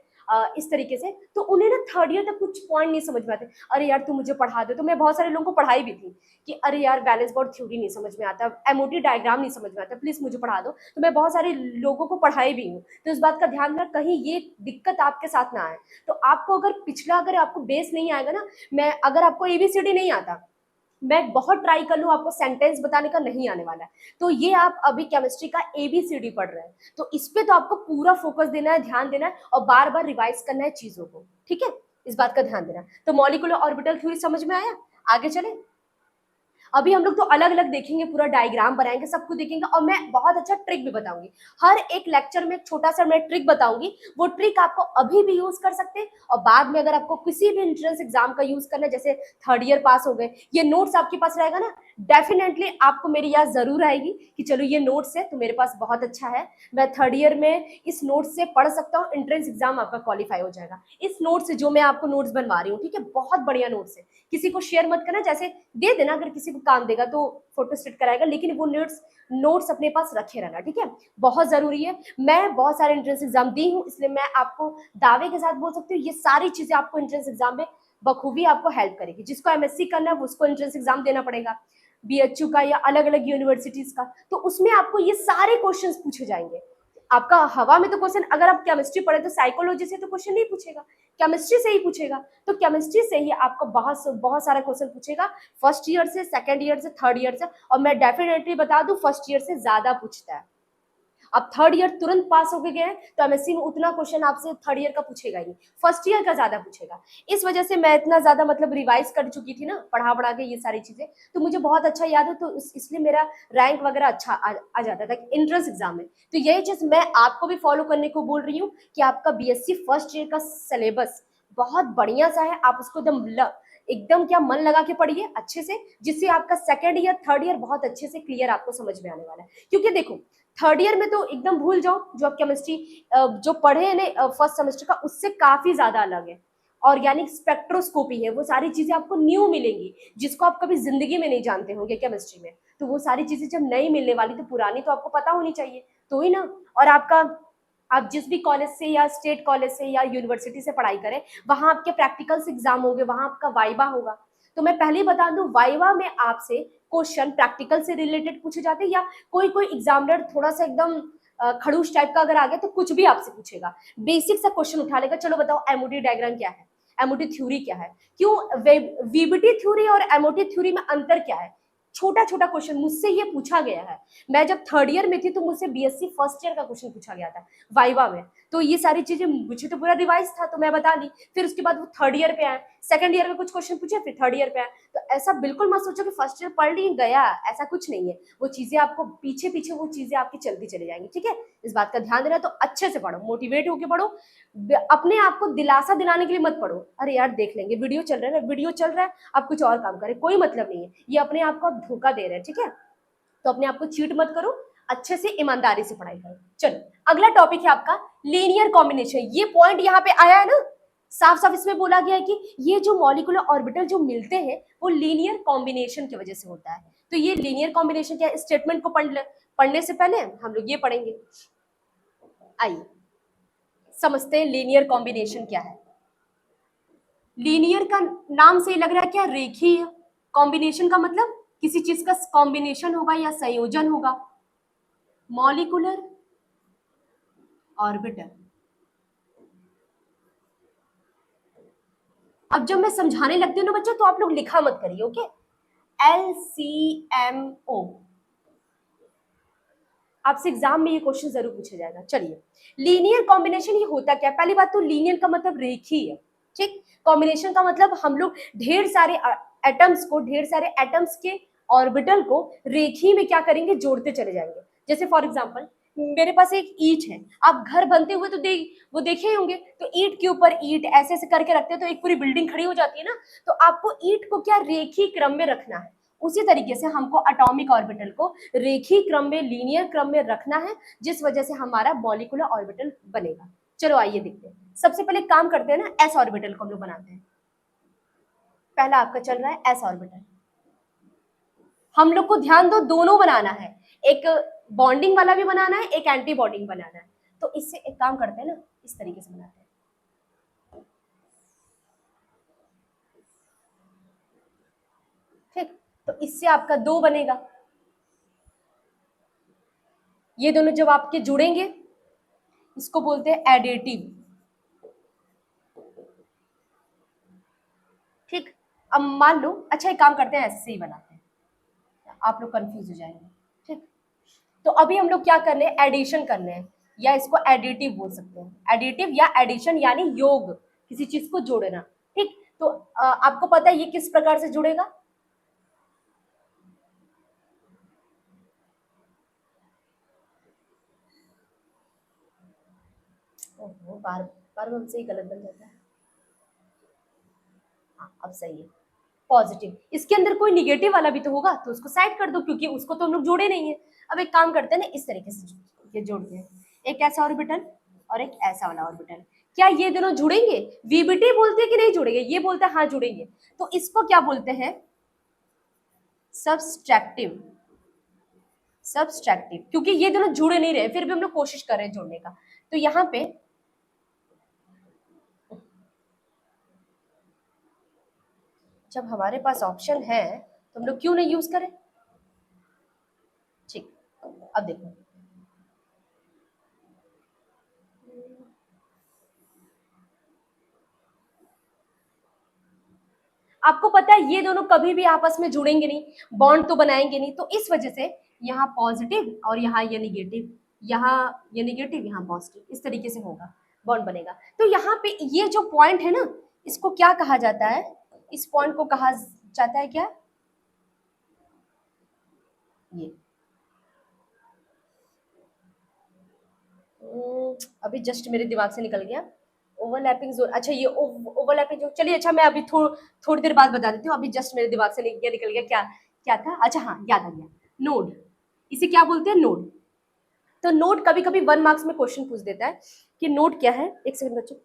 इस तरीके से, तो उन्हें ना 3rd ईयर तक कुछ पॉइंट नहीं समझ में आते। अरे यार तू मुझे पढ़ा दे, तो मैं बहुत सारे लोगों को पढ़ाई भी थी कि अरे यार बैलेंस बोर्ड थ्योरी नहीं समझ में आता, एमओटी डायग्राम नहीं समझ में आता, प्लीज मुझे पढ़ा दो। तो मैं बहुत सारे लोगों को पढ़ाई भी हूँ। तो इस बात का ध्यान रख, कहीं ये दिक्कत आपके साथ ना आए। तो आपको अगर पिछला, अगर आपको बेस नहीं आएगा ना, मैं अगर आपको एबीसीडी नहीं आता, मैं बहुत ट्राई कर लूं, आपको सेंटेंस बताने का नहीं आने वाला है। तो ये आप अभी केमिस्ट्री का एबीसीडी पढ़ रहे हैं, तो इस पे तो आपको पूरा फोकस देना है, ध्यान देना है, और बार बार रिवाइज करना है चीजों को। ठीक है, इस बात का ध्यान देना। तो मॉलिक्यूलर ऑर्बिटल थ्योरी समझ में आया? आगे चले। अभी हम लोग तो अलग अलग देखेंगे, पूरा डायग्राम बनाएंगे, सब कुछ देखेंगे, और मैं बहुत अच्छा ट्रिक भी बताऊंगी। हर एक लेक्चर में एक छोटा सा मैं ट्रिक बताऊंगी, वो ट्रिक आपको अभी भी यूज कर सकते हैं, और बाद में अगर आपको किसी भी एंट्रेंस एग्जाम का यूज करना है, जैसे 3rd ईयर पास हो गए, ये नोट्स आपके पास रहेगा ना, डेफिनेटली आपको मेरी याद जरूर आएगी कि चलो ये नोट्स है तो मेरे पास बहुत अच्छा है, मैं 3rd ईयर में इस नोट्स से पढ़ सकता हूँ, एंट्रेंस एग्जाम आपका क्वालिफाई हो जाएगा इस नोट से, जो मैं आपको नोट्स बनवा रही हूँ। ठीक है, बहुत बढ़िया नोट्स है, किसी को शेयर मत करना, जैसे दे देना, अगर किसी को को काम देगा तो फोटो स्टेट कराएगा, लेकिन वो नोट्स अपने पास रखे रहना, ठीक है, बहुत जरूरी है। मैं बहुत सारे एंट्रेंस एग्जाम दी हूँ, इसलिए मैं आपको दावे के साथ बोल सकती हूँ ये सारी चीजें आपको एंट्रेंस एग्जाम में बखूबी आपको हेल्प करेगी। जिसको एमएससी करना है उसको एंट्रेंस एग्जाम देना पड़ेगा, बीएचयू का या अलग अलग यूनिवर्सिटीज का, तो उसमें आपको ये सारे क्वेश्चंस पूछे जाएंगे। आपका हवा में तो क्वेश्चन, अगर आप केमिस्ट्री पढ़े तो साइकोलॉजी से तो क्वेश्चन नहीं पूछेगा, केमिस्ट्री से ही पूछेगा। तो केमिस्ट्री से ही आपको बहुत सारा क्वेश्चन पूछेगा, फर्स्ट ईयर से, सेकंड ईयर से, थर्ड ईयर से, और मैं डेफिनेटली बता दूं फर्स्ट ईयर से ज्यादा पूछता है। अब थर्ड ईयर तुरंत पास होके गए तो एमएससी में उतना क्वेश्चन आपसे थर्ड ईयर का पूछेगा ही, फर्स्ट ईयर का ज्यादा पूछेगा। इस वजह से मैं इतना ज्यादा मतलब रिवाइज कर चुकी थी ना, पढ़ा के ये सारी चीजें, तो मुझे बहुत अच्छा याद है, तो इसलिए मेरा रैंक वगैरह अच्छा आ जाता था एंट्रेंस एग्जाम में। तो यही चीज मैं आपको भी फॉलो करने को बोल रही हूँ कि आपका बीएससी फर्स्ट ईयर का सिलेबस बहुत बढ़िया सा है, आप उसको एकदम क्या मन लगा के पढ़िए अच्छे से, जिससे आपका सेकंड ईयर थर्ड ईयर बहुत अच्छे से क्लियर आपको समझ में आने वाला है। क्योंकि देखो थर्ड ईयर में तो एकदम भूल जाओ, जो आप केमिस्ट्री जो पढ़े हैं फर्स्ट सेमेस्टर का उससे काफी ज्यादा अलग है। ऑर्गेनिक स्पेक्ट्रोस्कोपी है, वो सारी चीजें आपको न्यू मिलेंगी जिसको आप कभी जिंदगी में नहीं जानते होंगे केमिस्ट्री में। तो वो सारी चीजें जब नई मिलने वाली तो पुरानी तो आपको पता होनी चाहिए, तो ही ना। और आप जिस भी कॉलेज से या स्टेट कॉलेज से या यूनिवर्सिटी से पढ़ाई करें, वहां आपके प्रैक्टिकल्स एग्जाम होंगे, वहां आपका वाइवा होगा। तो मैं पहले ही बता दूं, वाइवा में आपसे क्वेश्चन प्रैक्टिकल से रिलेटेड पूछे जाते हैं, या कोई कोई एग्जामिनर थोड़ा सा एकदम खड़ूस टाइप का अगर आ गया तो कुछ भी आपसे पूछेगा, बेसिक सा क्वेश्चन उठा लेगा, चलो बताओ एमओटी डायग्राम क्या है, एमओटी थ्योरी क्या है, क्यों वीबीटी थ्योरी और एमओटी थ्योरी में अंतर क्या है, छोटा छोटा क्वेश्चन मुझसे ये पूछा गया है। मैं जब थर्ड ईयर में थी तो मुझसे बीएससी फर्स्ट ईयर का क्वेश्चन पूछा गया था वाइवा में, तो ये सारी चीजें मुझे तो पूरा रिवाइज था तो मैं बता दी। फिर उसके बाद वो थर्ड ईयर पे आए, सेकंड ईयर में कुछ क्वेश्चन पूछे, फिर थर्ड ईयर पे आए। तो ऐसा बिल्कुल मत सोचो कि फर्स्ट ईयर पढ़ ली गया, ऐसा कुछ नहीं है। वो चीजें आपको पीछे पीछे वो चीजें आपकी चलती चली जाएंगी, ठीक है, इस बात का ध्यान देना। तो अच्छे से पढ़ो, मोटिवेट होकर पढ़ो, अपने आप को दिलासा दिलाने के लिए मत पढ़ो, अरे यार देख लेंगे, वीडियो चल रहा है ना, वीडियो चल रहा है, आप कुछ और काम करें, कोई मतलब नहीं है, ये अपने आप को आप धोखा दे रहे हैं, ठीक है। तो अपने आप को चीट मत करो, अच्छे से ईमानदारी से पढ़ाई करो। चलो अगला टॉपिक है आपका लीनियर कॉम्बिनेशन। ये पॉइंट यहाँ पे आया है ना, साफ साफ इसमें बोला गया है कि ये जो मॉलिक्यूलर ऑर्बिटल जो मिलते हैं वो लीनियर कॉम्बिनेशन की वजह से होता है। तो ये लीनियर कॉम्बिनेशन क्या है, स्टेटमेंट को पढ़ने से पहले हम लोग ये पढ़ेंगे। आइए समझते हैं लीनियर कॉम्बिनेशन क्या है। लीनियर का नाम से लग रहा है क्या, रेखीय। कॉम्बिनेशन का मतलब किसी चीज का कॉम्बिनेशन होगा या संयोजन होगा। मॉलिक्यूलर ऑर्बिटल, अब जब मैं समझाने लगती हूँ ना बच्चों, तो आप लोग लिखा मत करिए, ओके। LCMO, आपसे एग्जाम में ये क्वेश्चन जरूर पूछा जाएगा। चलिए लीनियर कॉम्बिनेशन ये होता क्या, पहली बात तो लीनियर का मतलब रेखीय, ठीक। कॉम्बिनेशन का मतलब हम लोग ढेर सारे एटम्स के ऑर्बिटल को रेखी में क्या करेंगे, जोड़ते चले जाएंगे। जैसे फॉर एग्जांपल मेरे पास एक ईंट है, आप घर बनते हुए तो वो देखे ही होंगे, तो ईंट के ऊपर ईंट ऐसे ऐसे करके रखते हैं तो एक पूरी बिल्डिंग खड़ी हो जाती है ना। तो आपको ईंट को क्या रेखी क्रम में रखना है, उसी तरीके से हमको एटॉमिक ऑर्बिटल को रेखी क्रम में, लीनियर क्रम में रखना है, जिस वजह से हमारा मॉलिक्यूलर ऑर्बिटल बनेगा। चलो आइए देखते हैं। सबसे पहले काम करते हैं ना, एस ऑर्बिटल को हम लोग बनाते हैं। पहला आपका चल रहा है एस ऑर्बिटल, हम लोग को ध्यान दो दोनों बनाना है, एक बॉन्डिंग वाला भी बनाना है, एक एंटी बॉन्डिंग बनाना है। तो इससे एक काम करते हैं ना, इस तरीके से बनाते हैं, ठीक। तो इससे आपका दो बनेगा, ये दोनों जब आपके जुड़ेंगे इसको बोलते हैं एडिटिव, ठीक। अब मान लो, अच्छा एक काम करते हैं ऐसे ही बनाते हैं, आप लोग कंफ्यूज हो जाएंगे, ठीक। तो अभी हम लोग क्या करने हैं, एडिशन करने हैं, या इसको एडिटिव बोल सकते हैं, एडिटिव या एडिशन यानी योग, किसी चीज को जोड़ना, ठीक। तो आपको पता है ये किस प्रकार से जुड़ेगा, ओहो बार बार हमसे ही गलत बन जाता है। हाँ अब सही है, पॉजिटिव, इसके अंदर कोई निगेटिव वाला भी तो होगा, तो उसको साइड कर दो, क्योंकि उसको तो हम लोग जोड़े नहीं है। अब एक काम करते हैं ना, इस तरीके से ये जोड़ते हैं, एक ऐसा ऑर्बिटल और एक ऐसा वाला ऑर्बिटल, क्या ये दोनों जुड़ेंगे, वीबीटी बोलते हैं कि नहीं जुड़ेंगे, ये बोलते हैं हाँ जुड़ेंगे। तो इसको क्या बोलते हैं, सब्सट्रैक्टिव, सब्सट्रैक्टिव, क्योंकि ये दोनों जुड़े नहीं रहे, फिर भी हम लोग कोशिश कर रहे हैं जोड़ने का। तो यहाँ पे जब हमारे पास ऑप्शन है तो हम लोग क्यों नहीं यूज करें। ठीक, अब देखो आपको पता है ये दोनों कभी भी आपस में जुड़ेंगे नहीं, बॉन्ड तो बनाएंगे नहीं, तो इस वजह से यहाँ पॉजिटिव और यहाँ ये निगेटिव, यहाँ ये निगेटिव यहाँ पॉजिटिव, इस तरीके से होगा, बॉन्ड बनेगा। तो यहाँ पे ये जो पॉइंट है ना, इसको क्या कहा जाता है, इस पॉइंट को कहा जाता है क्या, ये अभी जस्ट मेरे दिमाग से निकल गया, ओवरलैपिंग जोन, अच्छा ये ओवरलैपिंग जोन, चलिए अच्छा मैं अभी थोड़ी देर बाद बता देती हूँ, अभी जस्ट मेरे दिमाग से निकल गया क्या क्या था, अच्छा हाँ याद आ गया, नोड, इसे क्या बोलते हैं, नोड। तो नोड कभी कभी 1 मार्क्स में क्वेश्चन पूछ देता है कि नोड क्या है, एक सेकंड बच्चों,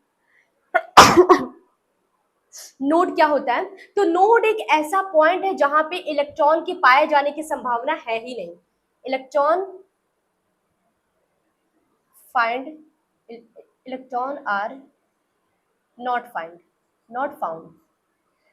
नोड क्या होता है, तो नोड एक ऐसा पॉइंट है जहां पे इलेक्ट्रॉन के पाए जाने की संभावना है ही नहीं, electron find, electron are not find, not found,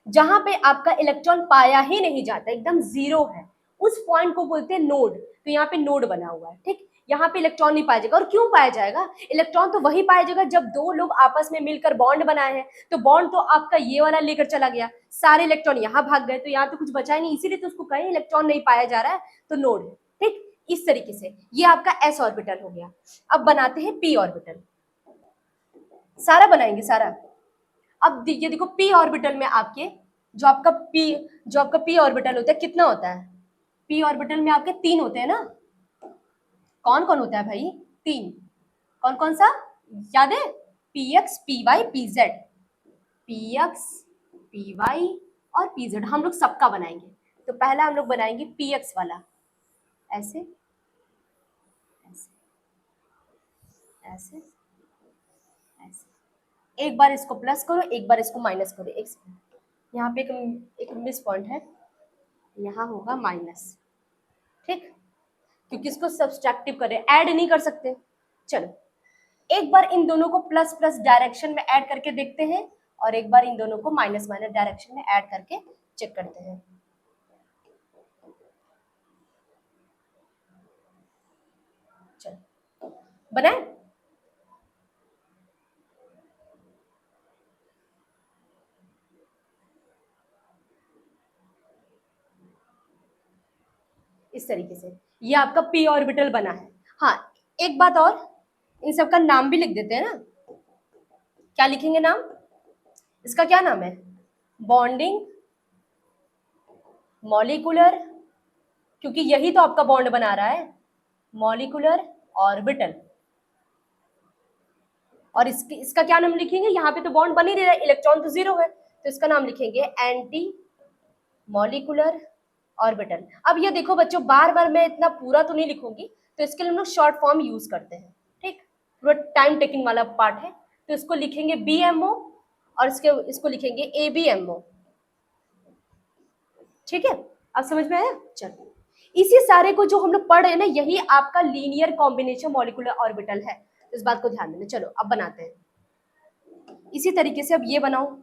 जहां पे आपका इलेक्ट्रॉन पाया ही नहीं जाता, एकदम जीरो है, उस पॉइंट को बोलते हैं नोड। तो यहाँ पे नोड बना हुआ है, ठीक, यहाँ पे इलेक्ट्रॉन नहीं पाया जाएगा, और क्यों पाया जाएगा, इलेक्ट्रॉन तो वही पाया जाएगा जब दो लोग आपस में मिलकर बॉन्ड बनाए हैं, तो बॉन्ड तो आपका ये वाला लेकर चला गया, सारे इलेक्ट्रॉन यहाँ भाग गए, तो यहाँ तो कुछ बचा ही नहीं, इसीलिए तो उसको कहें इलेक्ट्रॉन नहीं पाया जा रहा है, तो नोड है, ठीक। इस तरीके से ये आपका एस ऑर्बिटल हो गया। अब बनाते हैं पी ऑर्बिटल, सारा बनाएंगे सारा। अब ये देखो पी ऑर्बिटल में आपके जो आपका पी ऑर्बिटल होता है कितना होता है, पी ऑर्बिटल में आपके 3 होते हैं ना, कौन कौन होता है भाई, 3, कौन कौन सा, याद है, P X P Y P Z, P X P Y और पी जेड, हम लोग सबका बनाएंगे। तो पहला हम लोग बनाएंगे पी एक्स वाला, ऐसे ऐसे ऐसे ऐसे, एक बार इसको प्लस करो, एक बार इसको माइनस करो, एक सेकंड, यहाँ पे एक मिस पॉइंट है, यहाँ होगा माइनस, ठीक, क्योंकि इसको सब्सट्रैक्टिव कर रहे हैं, ऐड नहीं कर सकते। चलो एक बार इन दोनों को प्लस प्लस डायरेक्शन में ऐड करके देखते हैं, और एक बार इन दोनों को माइनस माइनस डायरेक्शन में ऐड करके चेक करते हैं। चलो बनाए, इस तरीके से ये आपका पी ऑर्बिटल बना है। हाँ एक बात और, इन सबका नाम भी लिख देते हैं ना, क्या लिखेंगे नाम, इसका क्या नाम है, बॉन्डिंग मॉलिक्यूलर, क्योंकि यही तो आपका बॉन्ड बना रहा है, मॉलिक्यूलर ऑर्बिटल। और इसका क्या नाम लिखेंगे, यहाँ पे तो बॉन्ड बन ही नहीं रहा है, इलेक्ट्रॉन तो जीरो है, तो इसका नाम लिखेंगे एंटी मॉलिक्यूलर ऑर्बिटल। अब ये देखो बच्चों, बार बार मैं इतना पूरा तो नहीं लिखूंगी, तो इसके लिए हम लोग शॉर्ट फॉर्म यूज करते हैं, ठीक, पूरा टाइम टेकिंग वाला पार्ट है, तो इसको लिखेंगे BMO और इसको लिखेंगे ABMO, ठीक है, अब समझ में आया। चलो इसी सारे को जो हम लोग पढ़ रहे हैं ना, यही आपका लीनियर कॉम्बिनेशन मॉलिक्यूलर ऑर्बिटल है, इस बात को ध्यान देना। चलो अब बनाते हैं इसी तरीके से, अब ये बनाओ,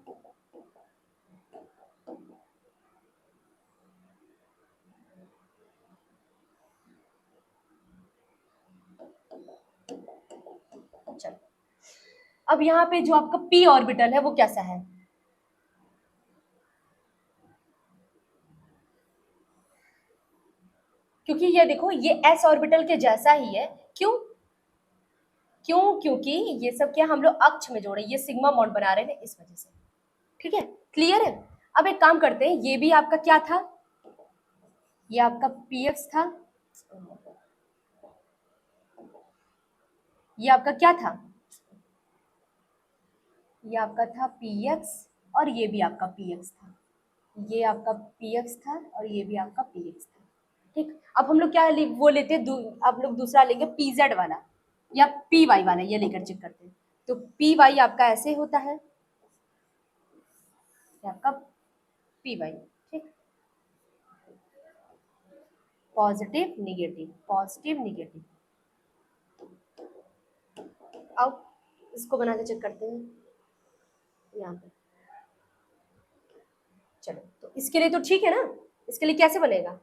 चलो अब यहाँ पे जो आपका पी ऑर्बिटल है वो कैसा है, क्योंकि ये देखो ये एस ऑर्बिटल के जैसा ही है, क्यों क्यों, क्योंकि ये सब क्या हम लोग अक्ष में जोड़े, ये सिग्मा बॉन्ड बना रहे हैं इस वजह से, ठीक है, क्लियर है। अब एक काम करते हैं, ये भी आपका क्या था, ये आपका पीएक्स था, ये आपका क्या था, ये आपका था पीएक्स, और ये भी आपका पीएक्स था, ये आपका पीएक्स था और ये भी आपका पीएक्स था, ठीक। अब हम लोग क्या वो लेते हैं, अब लोग दूसरा लेंगे पीजेड वाला या पी वाई वाला, ये लेकर चेक करते हैं। तो पी वाई आपका ऐसे होता है, आपका पी वाई, ठीक, पॉजिटिव निगेटिव, पॉजिटिव निगेटिव। अब इसको बना के चेक करते हैं यहाँ पे। चलो, तो इसके लिए तो ठीक है ना, इसके लिए कैसे बनेगा?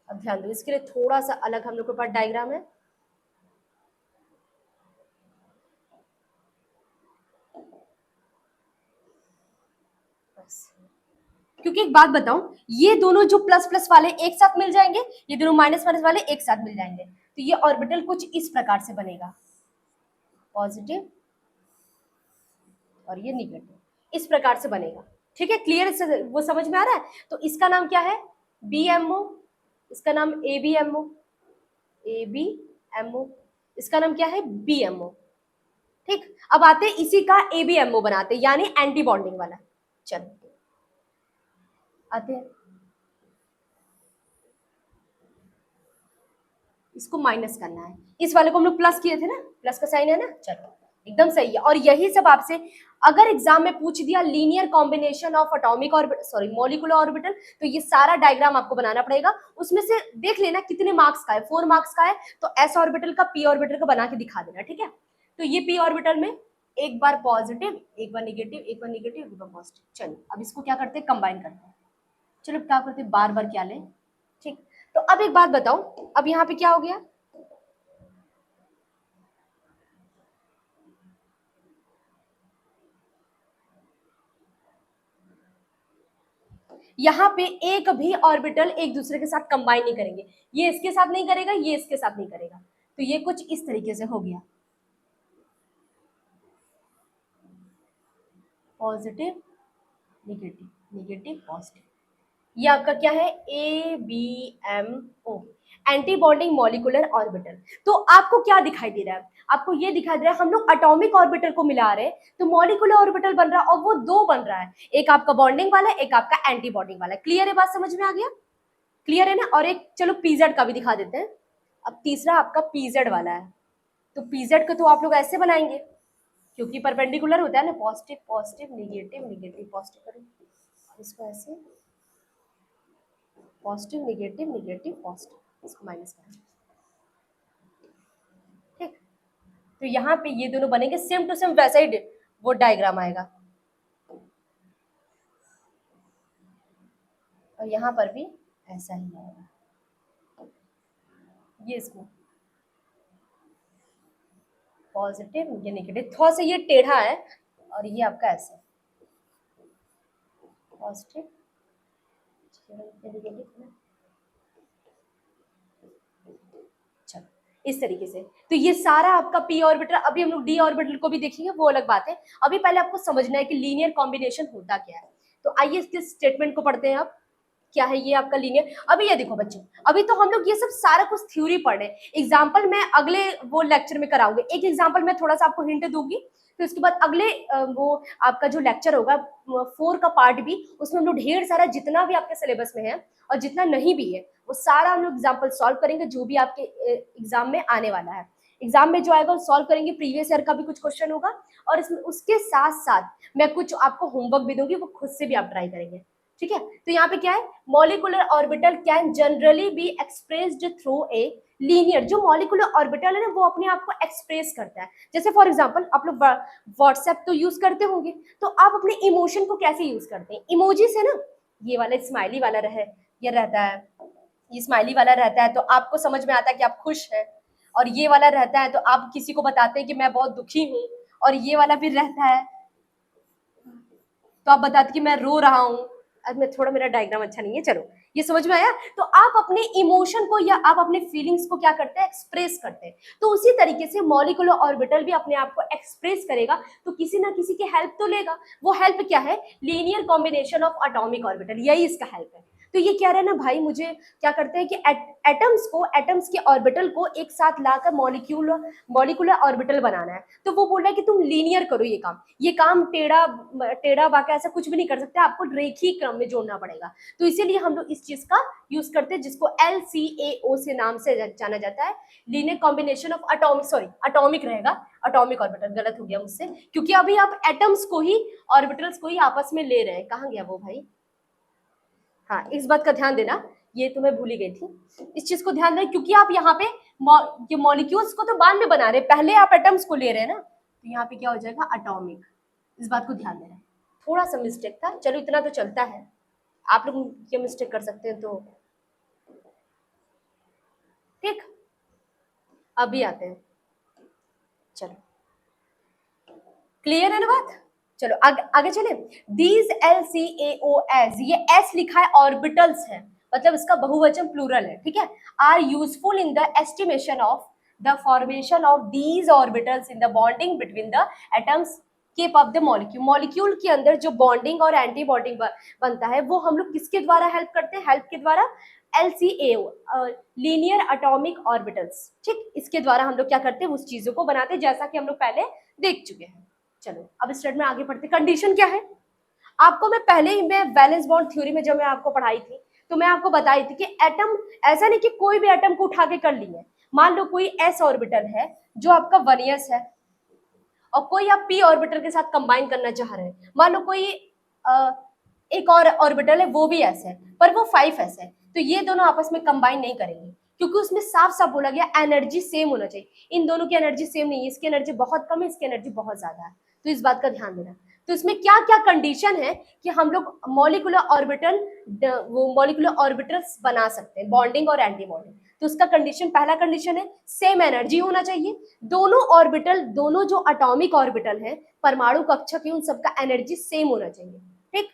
अब ध्यान दो, इसके लिए थोड़ा सा अलग हम लोग के पास डायग्राम है। क्योंकि एक बात बताऊं, ये दोनों जो प्लस प्लस वाले एक साथ मिल जाएंगे, ये दोनों माइनस माइनस वाले एक साथ मिल जाएंगे, तो ये ऑर्बिटल कुछ इस प्रकार से बनेगा, पॉजिटिव और ये निगेटिव, इस प्रकार से बनेगा। ठीक है, क्लियर, इससे वो समझ में आ रहा है? तो इसका नाम क्या है? BMO, इसका नाम ABMO, ABMO, इसका नाम क्या है? BMO। ठीक, अब आते हैं इसी का ABMO बनाते हैं, यानी एंटी बॉन्डिंग वाला। चलो आते हैं, इसको माइनस करना है, इस वाले को हम लोग प्लस किए थे ना, प्लस का साइन है ना। चलो एकदम सही है। और यही सब आपसे अगर एग्जाम में पूछ दिया linear combination of atomic orbital, sorry molecular orbital, तो ये सारा डायग्राम आपको बनाना पड़ेगा। उसमें से देख लेना कितने मार्क्स का है, 4 मार्क्स का है, तो s ऑर्बिटल का p ऑर्बिटल का बना के दिखा देना। ठीक है, तो ये p ऑर्बिटल में एक बार पॉजिटिव, एक बार निगेटिव, एक बार निगेटिव, एक बार पॉजिटिव। चलिए अब इसको क्या करते हैं, कंबाइन करते हैं। चलो क्या करते हैं, बार बार क्या लें। ठीक, तो अब एक बात बताओ, अब यहाँ पे क्या हो गया, यहाँ पे एक भी ऑर्बिटल एक दूसरे के साथ कंबाइन नहीं करेंगे, ये इसके साथ नहीं करेगा, ये इसके साथ नहीं करेगा, तो ये कुछ इस तरीके से हो गया, पॉजिटिव निगेटिव, निगेटिव पॉजिटिव। ये आपका क्या है, ABMO, anti bonding molecular orbital. तो आपको क्या दिखाई दे रहा है, आपको ये दिखाई दे रहा है हम लोग एटॉमिक ऑर्बिटल को मिला रहे हैं, तो मॉलिक्यूलर ऑर्बिटल बन रहा है, और वो दो बन रहा है, एक आपका बॉन्डिंग वाला है, एक आपका एंटी बॉन्डिंग वाला है। क्लियर है, बात समझ में आ गया? क्लियर है ना? और एक चलो PZ का भी दिखा देते हैं। अब तीसरा आपका PZ वाला है, तो PZ को तो आप लोग ऐसे बनाएंगे, क्योंकि परपेंडिकुलर होता है ना, positive positive negative negative positive करें, और इसको ऐसे पॉजिटिव निगेटिव निगेटिव पॉजिटिव, इसको माइनस करें। ठीक, तो यहाँ पे ये दोनों बनेंगे सेम टू सेम, वैसा ही वो डायग्राम आएगा, और यहाँ पर भी ऐसा ही आएगा। ये इसको पॉजिटिव, ये निगेटिव, थोड़ा सा ये टेढ़ा है, और ये आपका ऐसा पॉजिटिव निगेटिव। चलो इस तरीके से, तो ये सारा आपका p ऑर्बिटल। अभी हम लोग d ऑर्बिटल को भी देखेंगे, वो अलग बात है। अभी पहले आपको समझना है कि लीनियर कॉम्बिनेशन होता क्या है। तो आइए इसके स्टेटमेंट को पढ़ते हैं। अब क्या है ये आपका लीनियर। अभी ये देखो बच्चों, अभी तो हम लोग ये सब सारा कुछ थ्योरी पढ़ रहे हैं, एग्जाम्पल मैं अगले वो लेक्चर में कराऊंगी। एक एग्जाम्पल मैं थोड़ा सा आपको हिंट दूंगी, तो इसके बाद अगले वो आपका जो लेक्चर होगा 4 का पार्ट भी, उसमें हम लोग ढेर सारा जितना भी आपके सिलेबस में है और जितना नहीं भी है, वो सारा हम लोग एग्जाम्पल सॉल्व करेंगे, जो भी आपके एग्जाम में आने वाला है। एग्जाम में जो आएगा वो सॉल्व करेंगे, प्रीवियस ईयर का भी कुछ क्वेश्चन होगा, और इसमें उसके साथ साथ मैं कुछ आपको होमवर्क भी दूंगी, वो खुद से भी आप ट्राई करेंगे। ठीक है, तो यहाँ पे क्या है, molecular orbital can generally be expressed through a linear. जो मॉलिक्यूलर ऑर्बिटल है ना, वो अपने आप को एक्सप्रेस करता है। जैसे फॉर एग्जांपल आप लोग व्हाट्सएप तो यूज करते होंगे, तो आप अपने इमोशन को कैसे यूज करते हैं, इमोजी से ना। ये वाला स्माइली वाला ये रहता है, ये स्माइली वाला रहता है, तो आपको समझ में आता है कि आप खुश हैं, और ये वाला रहता है तो आप किसी को बताते हैं कि मैं बहुत दुखी हूँ, और ये वाला फिर रहता है तो आप बताते कि मैं रो रहा हूँ। अब मैं थोड़ा, मेरा डायग्राम अच्छा नहीं है, चलो ये समझ में आया। तो आप अपने इमोशन को या आप अपने फीलिंग्स को क्या करते हैं, एक्सप्रेस करते हैं। तो उसी तरीके से मॉलिक्यूलर ऑर्बिटल भी अपने आप को एक्सप्रेस करेगा, तो किसी ना किसी की हेल्प तो लेगा। वो हेल्प क्या है, linear combination of atomic orbital, यही इसका हेल्प है। तो ये कह रहे हैं ना भाई, मुझे क्या करते हैं कि एटम्स के ऑर्बिटल को एक साथ लाकर मॉलिक्यूलर ऑर्बिटल बनाना है। तो वो बोल रहा है कि तुम लीनियर करो ये काम टेढ़ा टेढ़ा बाका ऐसा कुछ भी नहीं कर सकते, आपको रेखीय क्रम में जोड़ना पड़ेगा। तो इसीलिए हम लोग इस चीज का यूज करते हैं, जिसको LCAO से नाम से जाना जाता है, linear combination of atomic, sorry atomic रहेगा, एटॉमिक ऑर्बिटल, गलत हो गया मुझसे, क्योंकि अभी आप एटम्स को ही, ऑर्बिटल्स को ही आपस में ले रहे हैं। कहाँ गया वो भाई, हाँ, इस बात का ध्यान देना, ये तो मैं भूल ही गई थी, इस चीज को ध्यान देना, क्योंकि आप यहाँ पे ये मॉलिक्यूल्स को तो बाद में बना रहे हैं, पहले आप एटम्स को ले रहे हैं ना, तो यहाँ पे क्या हो जाएगा, अटोमिक। इस बात को ध्यान देना। थोड़ा सा मिस्टेक था, चलो इतना तो चलता है, आप लोग ये मिस्टेक कर सकते हैं, तो ठीक। अभी आते हैं, चलो क्लियर है ना बात। चलो आगे चले। दीज LCAOS, ये S लिखा है ऑर्बिटल्स है, मतलब इसका बहुवचन प्लूरल है, ठीक है। Are useful in the estimation of the formation of these orbitals in the bonding between the atoms keep of the molecule. Molecule के अंदर जो बॉन्डिंग और एंटी बॉन्डिंग बनता है, वो हम लोग किसके द्वारा हेल्प करते हैं, हेल्प के द्वारा LCAO, लीनियर एटॉमिक ऑर्बिटल्स, ठीक, इसके द्वारा हम लोग क्या करते हैं, उस चीजों को बनाते हैं, जैसा कि हम लोग पहले देख चुके हैं। चलो अब स्टेट में आगे बढ़ते। कंडीशन क्या है, आपको मैं पहले ही, मैं वैलेंस बॉन्ड थ्योरी में जब मैं आपको पढ़ाई थी, तो मैं आपको बताई थी कि एटम, ऐसा नहीं कि कोई भी एटम को उठा के कर लिए। मान लो कोई s ऑर्बिटल है जो आपका 1s है, और कोई आप p ऑर्बिटल के साथ कंबाइन करना चाह रहे हैं, मान लो कोई एक और ऑर्बिटल है वो भी s है, पर वो 5s है, तो ये दोनों आपस में कंबाइन नहीं करेंगे, क्योंकि उसमें साफ साफ बोला गया एनर्जी सेम होना चाहिए। इन दोनों की एनर्जी सेम नहीं है, इसकी एनर्जी बहुत कम है, इसकी एनर्जी बहुत ज्यादा है, तो इस बात का ध्यान देना। तो इसमें क्या क्या कंडीशन है कि हम लोग मॉलिक्यूलर ऑर्बिटल, वो मॉलिक्यूलर ऑर्बिटल्स बना सकते हैं, बॉन्डिंग और एंटी बॉन्डिंग। तो उसका कंडीशन, पहला कंडीशन है सेम एनर्जी होना चाहिए, दोनों ऑर्बिटल, दोनों जो एटॉमिक ऑर्बिटल है, परमाणु कक्षक है, उन सबका एनर्जी सेम होना चाहिए, ठीक।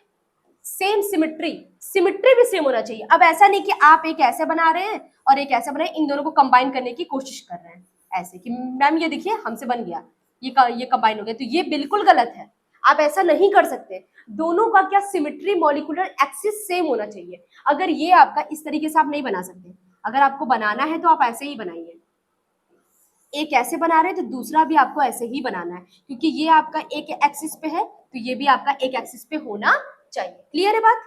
सेम सिमिट्री, सिमिट्री भी सेम होना चाहिए। अब ऐसा नहीं कि आप एक ऐसे बना रहे हैं और एक ऐसे बनाए, इन दोनों को कंबाइन करने की कोशिश कर रहे हैं, ऐसे कि मैम ये देखिए हमसे बन गया, ये कंबाइन हो गया, तो ये बिल्कुल गलत है। आप ऐसा नहीं कर सकते, दोनों का क्या, सिमिट्री, मॉलिक्यूलर एक्सिस सेम होना चाहिए। अगर ये आपका, इस तरीके से आप नहीं बना सकते, अगर आपको बनाना है तो आप ऐसे ही बनाइए, एक ऐसे बना रहे हैं तो दूसरा भी आपको ऐसे ही बनाना है, क्योंकि ये आपका एक एक्सिस पे है, तो ये भी आपका एक एक्सिस पे होना चाहिए। क्लियर है बात।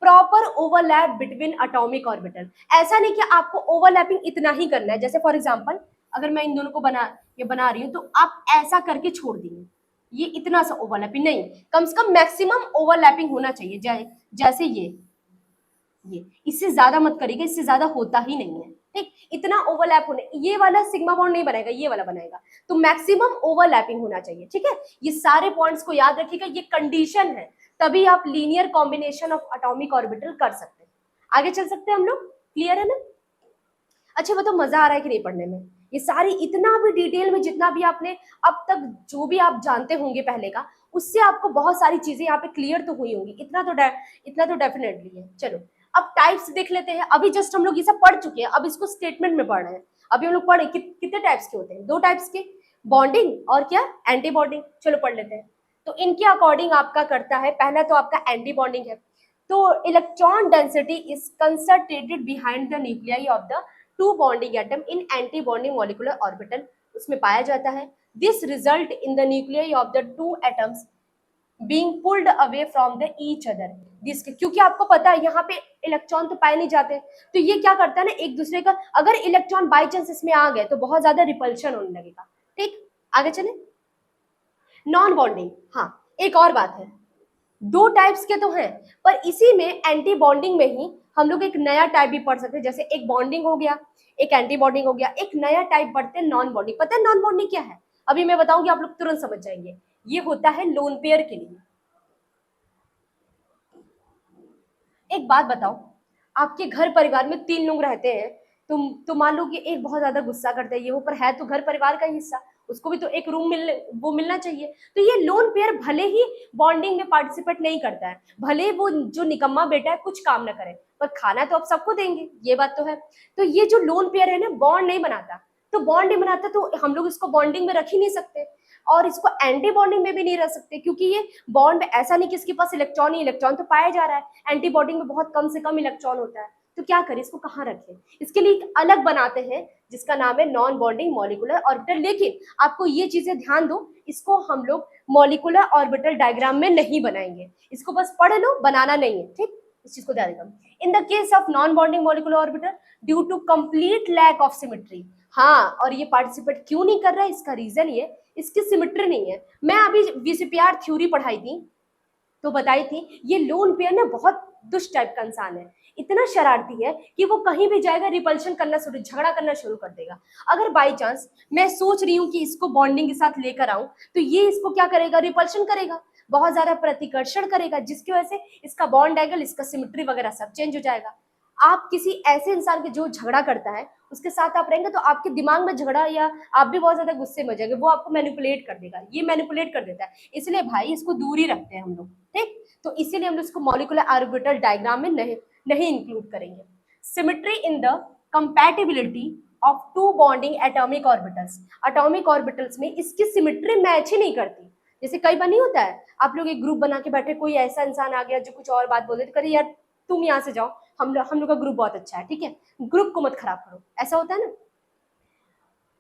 Proper overlap between atomic orbital, ऐसा नहीं कि आपको ओवरलैपिंग इतना ही करना है, जैसे फॉर एग्जांपल अगर मैं इन दोनों को बना रही हूँ, तो आप ऐसा करके छोड़ दीजिए, ये इतना सा ओवरलैपिंग नहीं, कम से कम मैक्सिमम ओवरलैपिंग होना चाहिए, जैसे ये इससे ज्यादा मत करिएगा, इससे ज्यादा होता ही नहीं है, ठीक। इतना ओवरलैप होने, ये वाला सिग्मा बॉन्ड नहीं बनाएगा, ये वाला बनाएगा, तो मैक्सिमम ओवरलैपिंग होना चाहिए, ठीक है। ये सारे पॉइंट्स को याद रखिएगा, ये कंडीशन है, तभी आप linear combination of atomic orbital कर सकते हैं। आगे चल सकते हैं हम लोग, क्लियर है ना। अच्छा बताओ, मजा आ रहा है कि नहीं पढ़ने में, ये सारी इतना भी डिटेल में, जितना भी आपने अब तक जो भी आप जानते होंगे पहले का, उससे आपको बहुत सारी चीजें यहाँ पे क्लियर तो हुई होंगी, इतना तो डेफिनेटली है। चलो अब टाइप्स देख लेते हैं। अभी जस्ट हम लोग ये सब पढ़ चुके हैं, अब इसको स्टेटमेंट में पढ़ रहे हैं। अभी हम लोग पढ़े कितने टाइप्स के होते हैं, दो टाइप्स के, बॉन्डिंग और क्या, एंटी बॉन्डिंग। चलो पढ़ लेते हैं। तो इनके अकॉर्डिंग आपका करता है, पहला तो आपका एंटी बॉन्डिंग है। तो electron density is concentrated behind the nuclei of the two bonding atom in anti bonding molecular orbital, उसमें पाया जाता है। This result in the nuclei of the two atoms being pulled away from the each other. जिसके, क्योंकि आपको पता है यहाँ पे इलेक्ट्रॉन तो पाए नहीं जाते, तो ये क्या करता है ना, एक दूसरे का, अगर इलेक्ट्रॉन बाई चांस इसमें आ गए तो बहुत ज्यादा रिपल्शन होने लगेगा, ठीक। आगे चले। नॉन बॉन्डिंग, हाँ एक और बात है, दो टाइप्स के तो हैं, पर इसी में एंटी बॉन्डिंग में ही हम लोग एक नया टाइप भी पढ़ सकते हैं। जैसे एक बॉन्डिंग हो गया, एक एंटी बॉन्डिंग हो गया, एक नया टाइप पढ़ते हैं नॉन बॉन्डिंग। पता है नॉन बॉन्डिंग क्या है, अभी मैं बताऊंगी, आप लोग तुरंत समझ जाएंगे। ये होता है लोन पेयर के लिए। एक बात बताओ, आपके घर परिवार में 3 लोग रहते हैं, तो मान लो कि एक बहुत ज्यादा गुस्सा करता है, ये वो, पर है तो घर परिवार का ही हिस्सा, उसको भी तो एक रूम मिलना चाहिए। तो ये लोन पेयर भले ही बॉन्डिंग में पार्टिसिपेट नहीं करता है, भले वो जो निकम्मा बेटा है कुछ काम ना करे, पर खाना तो आप सबको देंगे, ये बात तो है। तो ये जो लोन पेयर है ना, बॉन्ड नहीं बनाता, तो बॉन्ड नहीं बनाता तो हम लोग इसको बॉन्डिंग में रख ही नहीं सकते, और इसको एंटी बॉन्डिंग में भी नहीं रख सकते, क्योंकि ये बॉन्ड ऐसा नहीं कि इसके पास इलेक्ट्रॉन ही इलेक्ट्रॉन तो पाया जा रहा है, एंटी बॉन्डिंग में बहुत कम से कम इलेक्ट्रॉन होता है, तो क्या करें, इसको कहाँ रखें। इसके लिए एक अलग बनाते हैं जिसका नाम है नॉन बॉन्डिंग मॉलिक्यूलर ऑर्बिटल। लेकिन आपको ये चीजें ध्यान दो, इसको हम लोग मॉलिक्यूलर ऑर्बिटल डायग्राम में नहीं बनाएंगे, इसको बस पढ़ लो, बनाना नहीं है, ठीक। इस चीज को ध्यान देगा। In the case of non bonding molecular orbital, due to complete lack of symmetry, हाँ, और ये पार्टिसिपेट क्यों नहीं कर रहा है, इसका रीजन ये, इसकी सिमेट्री नहीं है। मैं अभी वीसीपीआर थ्योरी पढ़ाई थी, तो बताई थी, ये लोन पेयर ना बहुत दुष्ट टाइप का इंसान है, इतना शरारती है कि वो कहीं भी जाएगा रिपल्शन करना शुरू, झगड़ा करना शुरू कर देगा। अगर बाई चांस मैं सोच रही हूँ कि इसको बॉन्डिंग के साथ लेकर आऊं, तो ये इसको क्या करेगा, रिपल्शन करेगा, बहुत ज्यादा प्रतिकर्षण करेगा, जिसकी वजह से इसका बॉन्ड एंगल, इसका सिमेट्री वगैरह सब चेंज हो जाएगा। आप किसी ऐसे इंसान के जो झगड़ा करता है उसके साथ आप रहेंगे तो आपके दिमाग में झगड़ा, या आप भी बहुत ज्यादा गुस्से में हो जाएंगे, वो आपको मैनिपुलेट कर देगा, ये मैनिपुलेट कर देता है। इसलिए भाई इसको दूर ही रखते हैं हम लोग, ठीक। तो इसीलिए हम लोग इसको मॉलिक्यूलर ऑर्बिटल डायग्राम में नहीं इंक्लूड करेंगे। Symmetry in the compatibility of two bonding atomic orbitals, atomic orbitals में इसकी सिमेट्री मैच ही नहीं करती। जैसे कई बार नहीं होता है, आप लोग एक ग्रुप बना के बैठे, कोई ऐसा इंसान आ गया जो कुछ और बात बोले, तो करिए यार तुम यहाँ से जाओ, हम लोग का ग्रुप बहुत अच्छा है, ठीक है, ग्रुप को मत खराब करो, ऐसा होता है ना।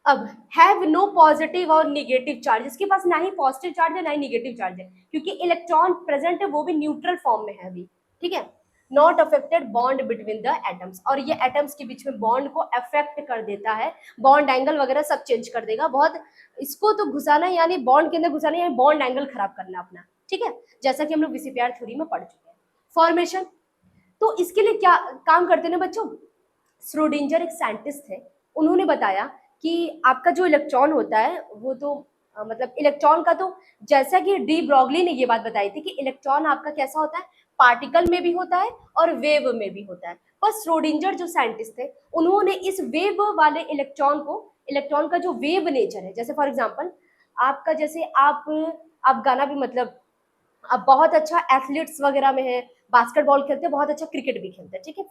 अब हैव नो पॉजिटिव और निगेटिव चार्ज, इसके पास ना ही पॉजिटिव चार्ज है ना ही निगेटिव चार्ज है, क्योंकि इलेक्ट्रॉन प्रेजेंट है वो भी न्यूट्रल फॉर्म में है अभी, ठीक है। Not affected bond between the atoms, और ये एटम्स के बीच में बॉन्ड को अफेक्ट कर देता है, बॉन्ड एंगल वगैरह सब चेंज कर देगा बहुत। इसको तो घुसाना यानी बॉन्ड के अंदर घुसाना यानी बॉन्ड एंगल खराब करना अपना, ठीक है, जैसा कि हम लोग VCPR थ्योरी में पढ़ चुके हैं। फॉर्मेशन, तो इसके लिए क्या काम करते हैं बच्चों, श्रोडिंजर एक साइंटिस्ट थे, उन्होंने बताया कि आपका जो इलेक्ट्रॉन होता है वो तो मतलब इलेक्ट्रॉन का तो, जैसा कि डी ब्रॉगली ने ये बात बताई थी कि इलेक्ट्रॉन आपका कैसा होता है, पार्टिकल में भी होता है और वेव में भी होता है। पर श्रोडिंजर जो साइंटिस्ट थे उन्होंने इस वेव वाले इलेक्ट्रॉन को, इलेक्ट्रॉन का जो वेव नेचर है, जैसे फॉर एग्जाम्पल आपका, जैसे आप गाना भी मतलब अब बहुत अच्छा एथलीट्स वगैरह में है, बास्केटबॉल खेलते हैं, बहुत अच्छा क्रिकेट भी खेलते हैं, ठीक है,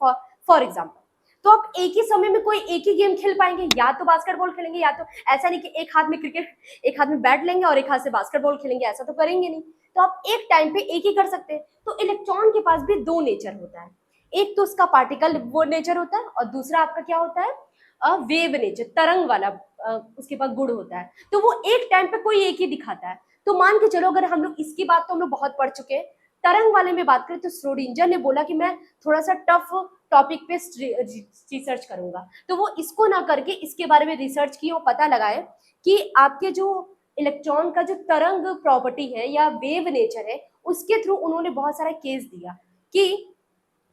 फॉर एग्जाम्पल। तो आप एक ही समय में कोई एक ही गेम खेल पाएंगे, या तो बास्केटबॉल खेलेंगे, या तो ऐसा नहीं कि एक हाथ में क्रिकेट, एक हाथ में बैट लेंगे और एक हाथ से बास्केटबॉल खेलेंगे, ऐसा तो करेंगे नहीं। तो आप एक टाइम पे एक ही कर सकते हैं। तो इलेक्ट्रॉन के पास भी दो नेचर होता है, एक तो उसका पार्टिकल वो नेचर होता है, और दूसरा आपका क्या होता है, वेव नेचर, तरंग वाला उसके पास गुण होता है। तो वो एक टाइम पे कोई एक ही दिखाता है। तो मान के चलो, अगर हम लोग इसकी बात तो हम लोग बहुत पढ़ चुके हैं, तरंग वाले में बात करें तो श्रोडिंजर ने बोला कि मैं थोड़ा सा टफ टॉपिक पे रिसर्च करूंगा, तो वो इसको ना करके इसके बारे में रिसर्च किए और पता लगाए कि आपके जो इलेक्ट्रॉन का जो तरंग प्रॉपर्टी है या वेव नेचर है, उसके थ्रू उन्होंने बहुत सारा केस दिया कि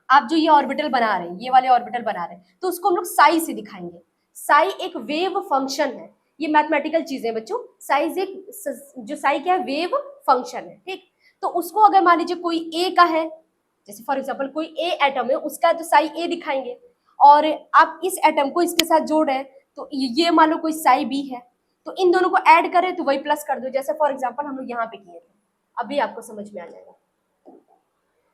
आप जो ये ऑर्बिटल बना रहे हैं, ये वाले ऑर्बिटल बना रहे हैं, तो उसको हम लोग साई से दिखाएंगे। साई एक वेव फंक्शन है, ये मैथमेटिकल चीज है बच्चों। साइज एक, जो साई क्या है, वेव फंक्शन है, ठीक। तो उसको अगर मान लीजिए कोई ए का है, जैसे फॉर एग्जांपल कोई ए एटम है उसका है, तो साई ए दिखाएंगे। और आप इस एटम को इसके साथ जोड़ रहे हैं, तो ये मान लो कोई साई बी है, तो इन दोनों को ऐड करें तो वही प्लस कर दो, जैसे फॉर एग्जाम्पल हम लोग यहाँ पे किए थे, अभी आपको समझ में आ जाएगा।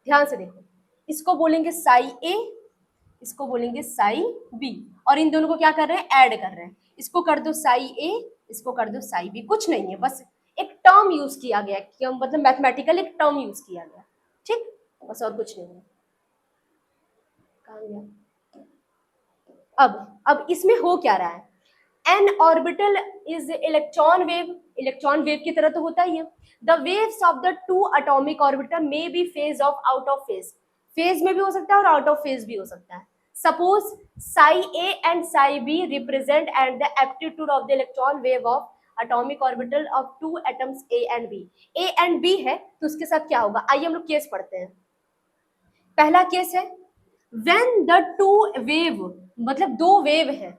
ध्यान से देखो, इसको बोलेंगे साई ए, इसको बोलेंगे साई बी, और इन दोनों को क्या कर रहे हैं, ऐड कर रहे हैं। इसको कर दो साई ए, इसको कर दो साई बी, कुछ नहीं है, बस एक टर्म यूज किया गया, कि मतलब मैथमेटिकल एक टर्म यूज किया गया, ठीक, बस और कुछ नहीं है। कहाँ गया? अब इसमें हो क्या रहा है, N orbital is electron wave, electron wave की तरह तो होता ही है। The waves of the two atomic orbital may be phase of out of phase, phase में भी हो सकता है और आउट ऑफ फेज भी हो सकता है। Suppose psi A and psi B represent at the aptitude of the electron wave of atomic orbital of two atoms A and B. A and B है तो उसके साथ क्या होगा, आइए हम लोग केस पढ़ते हैं। पहला केस है व्हेन द टू वेव, मतलब दो वेव है,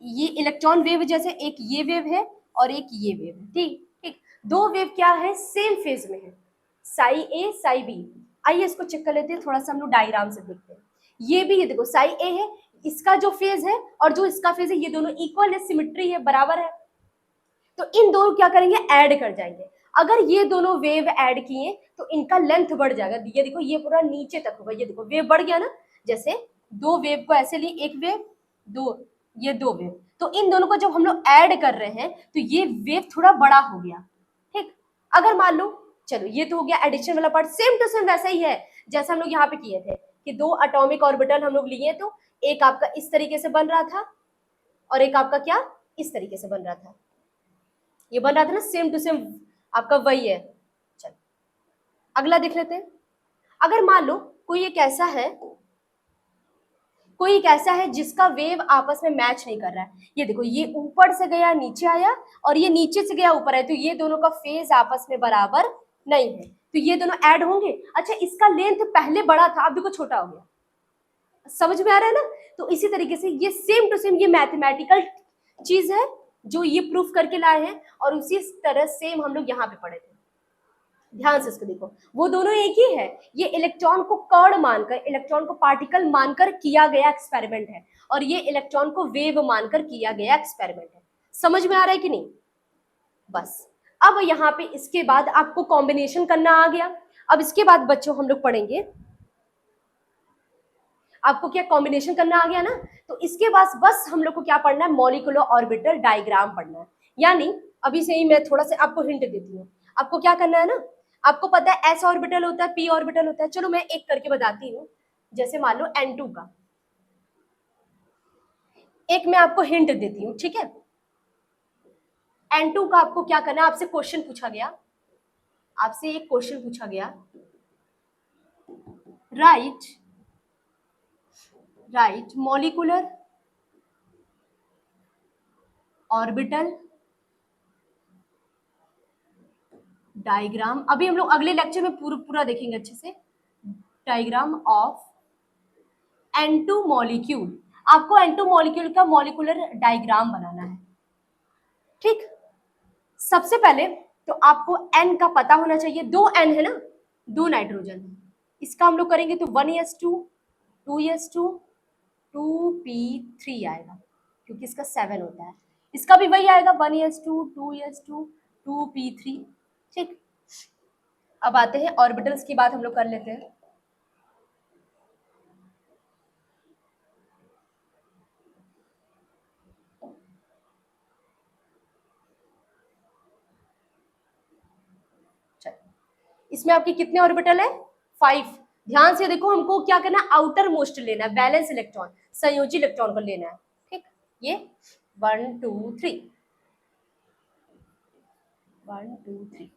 ये इलेक्ट्रॉन वेव, जैसे एक ये वेव है और एक ये वेव है, ठीक ठीक, दो वेव क्या है, सेम फेज में है, साई ए साई बी। आइए इसको चेक कर लेते हैं, थोड़ा सा हम लोग डायग्राम से देखते हैं। ये भी, ये देखो साई ए है, इसका जो फेज है और जो इसका फेज है, ये दोनों इक्वल है, सिमेट्री है, बराबर है। तो इन दोनों क्या करेंगे, ऐड कर जाएंगे। अगर ये दोनों वेव ऐड किए तो इनका लेंथ बढ़ जाएगा, ये देखो ये पूरा नीचे तक होगा, ये देखो वेव बढ़ गया ना, जैसे दो वेव को ऐसे ली, एक वेव दो, ये दो वेव, तो इन दोनों को जब हम लोग ऐड कर रहे हैं तो ये वेव थोड़ा बड़ा हो गया, ठीक। अगर मान लो, चलो ये तो हो गया एडिशन वाला पार्ट, सेम टू सेम वैसा ही है जैसा हम लोग यहाँ पे किए थे कि दो एटॉमिक ऑर्बिटल हम लोग लिए, तो एक आपका इस तरीके से बन रहा था और एक आपका क्या इस तरीके से बन रहा था, ये बन रहा था ना, सेम टू सेम आपका वही है। चलो अगला देख लेते हैं। अगर मान लो कोई एक ऐसा है, कोई एक ऐसा है जिसका वेव आपस में मैच नहीं कर रहा है, ये देखो ये ऊपर से गया नीचे आया और ये नीचे से गया ऊपर आया, तो ये दोनों का फेज आपस में बराबर नहीं है। तो ये दोनों ऐड होंगे। अच्छा, इसका लेंथ पहले बड़ा था, अब देखो छोटा हो गया। समझ में आ रहा है ना? तो इसी तरीके से ये सेम टू सेम ये मैथमेटिकल चीज है जो ये प्रूफ करके लाए हैं, और उसी तरह सेम हम लोग यहाँ पे पढ़े थे। ध्यान से इसको देखो, वो दोनों एक ही है। ये इलेक्ट्रॉन को कण मानकर, इलेक्ट्रॉन को पार्टिकल मानकर किया गया एक्सपेरिमेंट है, और ये इलेक्ट्रॉन को वेव मानकर किया गया एक्सपेरिमेंट है। समझ में आ रहा है कि नहीं? बस अब यहाँ पे इसके बाद आपको कॉम्बिनेशन करना आ गया। अब इसके बाद बच्चों हम लोग पढ़ेंगे, आपको क्या कॉम्बिनेशन करना आ गया ना, तो इसके बाद बस हम लोग को क्या पढ़ना है, मॉलिक्यूलर ऑर्बिटल डायग्राम पढ़ना है। यानी अभी से ही मैं थोड़ा सा आपको हिंट देती हूँ, आपको क्या करना है ना, आपको पता है एस ऑर्बिटल होता है, पी ऑर्बिटल होता है। चलो मैं एक करके बताती हूँ। जैसे मान लो N2 का, एक मैं आपको हिंट देती हूँ, ठीक है। N2 का आपको क्या करना है, आपसे क्वेश्चन पूछा गया, आपसे एक क्वेश्चन पूछा गया, राइट मॉलिक्यूलर ऑर्बिटल डायग्राम। अभी हम लोग अगले लेक्चर में पूरा देखेंगे अच्छे से, डायग्राम ऑफ N2 मॉलिक्यूल। आपको N2 मॉलिक्यूल का मॉलिक्यूलर डायग्राम बनाना है, ठीक। सबसे पहले तो आपको N का पता होना चाहिए, 2 N है ना, 2 नाइट्रोजन है। इसका हम लोग करेंगे तो 1s2 2s2 2p3 आएगा, क्योंकि इसका 7 होता है। इसका भी वही आएगा 1s2 2s2 2p3, ठीक। अब आते हैं ऑर्बिटल्स की बात हम लोग कर लेते हैं। इसमें आपके कितने ऑर्बिटल है, 5। ध्यान से देखो, हमको क्या करना है, आउटर मोस्ट लेना है, बैलेंस इलेक्ट्रॉन, संयोजी इलेक्ट्रॉन को लेना है, ठीक। ये 1 2 3 1 2 3,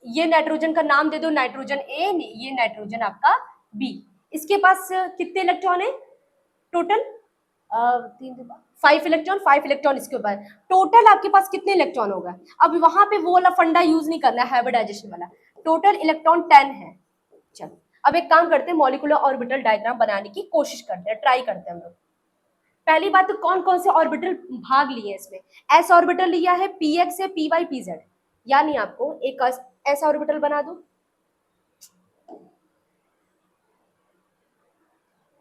ये नाइट्रोजन का नाम दे दो, नाइट्रोजन ए, ये नाइट्रोजन आपका बी। इसके पास कितने इलेक्ट्रॉन है टोटल, 5 इलेक्ट्रॉन इसके ऊपर। टोटल आपके पास कितने इलेक्ट्रॉन होगा, अब वहां पे वो वाला फंडा यूज नहीं करना है, हाइब्रिडाइजेशन वाला। टोटल इलेक्ट्रॉन 10 है। चलो अब एक काम करते हैं, मॉलिक्यूलर ऑर्बिटल डायग्राम बनाने की कोशिश करते हैं, ट्राई करते हैं हम लोग। पहली बात तो कौन कौन से ऑर्बिटल भाग लिए इसमें, एस ऑर्बिटल लिया है, पी एक्स है, पी वाई पी जेड। यानी आपको एक एस ऑर्बिटल बना दो,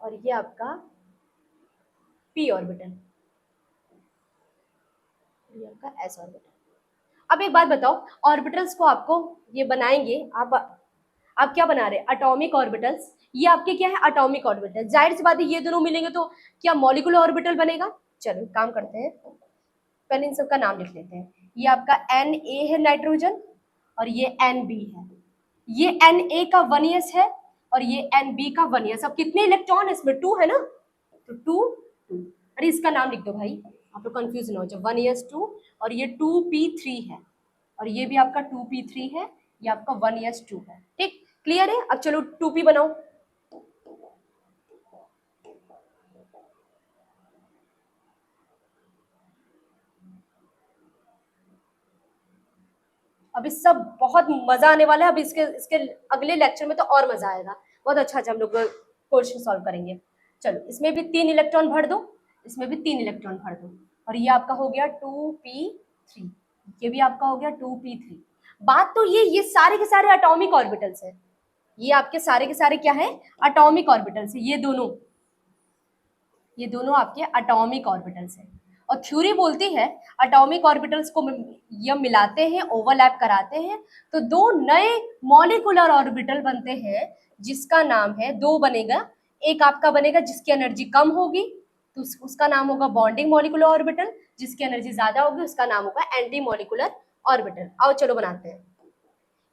और ये आपका पी ऑर्बिटल, ये आपका एस ऑर्बिटल। अब एक बात बताओ, ऑर्बिटल्स को आपको ये बनाएंगे, आप क्या बना रहे हैं, एटॉमिक ऑर्बिटल्स। ये आपके क्या है, एटॉमिक ऑर्बिटल। जाहिर सी बात है ये दोनों मिलेंगे तो क्या मॉलिक्यूलर ऑर्बिटल बनेगा। चलो काम करते हैं, पहले इन सबका नाम लिख लेते हैं। ये आपका Na है नाइट्रोजन, और ये Nb है। ये Na का 1s है, और ये Nb का 1s। अब कितने इलेक्ट्रॉन है इसमें, 2 है ना, तो 2 2। अरे इसका नाम लिख दो भाई, आप लोग कंफ्यूज ना हो जाए। 1s2, और ये 2p3 है, और ये भी आपका 2p3 है, ये आपका 1s2 है, ठीक। क्लियर है? अब चलो 2p बनाओ। अभी सब बहुत मजा आने वाला है। अभी इसके इसके अगले लेक्चर में तो और मजा आएगा, बहुत अच्छा अच्छा हम लोग क्वेश्चन सॉल्व करेंगे। चलो इसमें भी 3 इलेक्ट्रॉन भर दो, इसमें भी 3 इलेक्ट्रॉन भर दो, और ये आपका हो गया 2p3, ये भी आपका हो गया 2p3। बात तो ये सारे के सारे एटॉमिक ऑर्बिटल्स है, ये आपके सारे के सारे क्या है, एटॉमिक ऑर्बिटल्स है। ये दोनों आपके एटॉमिक ऑर्बिटल्स हैं। और थ्योरी बोलती है एटॉमिक ऑर्बिटल्स को ये मिलाते हैं, ओवरलैप कराते हैं, तो 2 नए मॉलिक्यूलर ऑर्बिटल बनते हैं, जिसका नाम है, 2 बनेगा। एक आपका बनेगा जिसकी एनर्जी कम होगी, तो उसका नाम होगा बॉन्डिंग मॉलिक्यूलर ऑर्बिटल। जिसकी एनर्जी ज्यादा होगी उसका नाम होगा एंटी मॉलिक्यूलर ऑर्बिटल। आओ चलो बनाते हैं।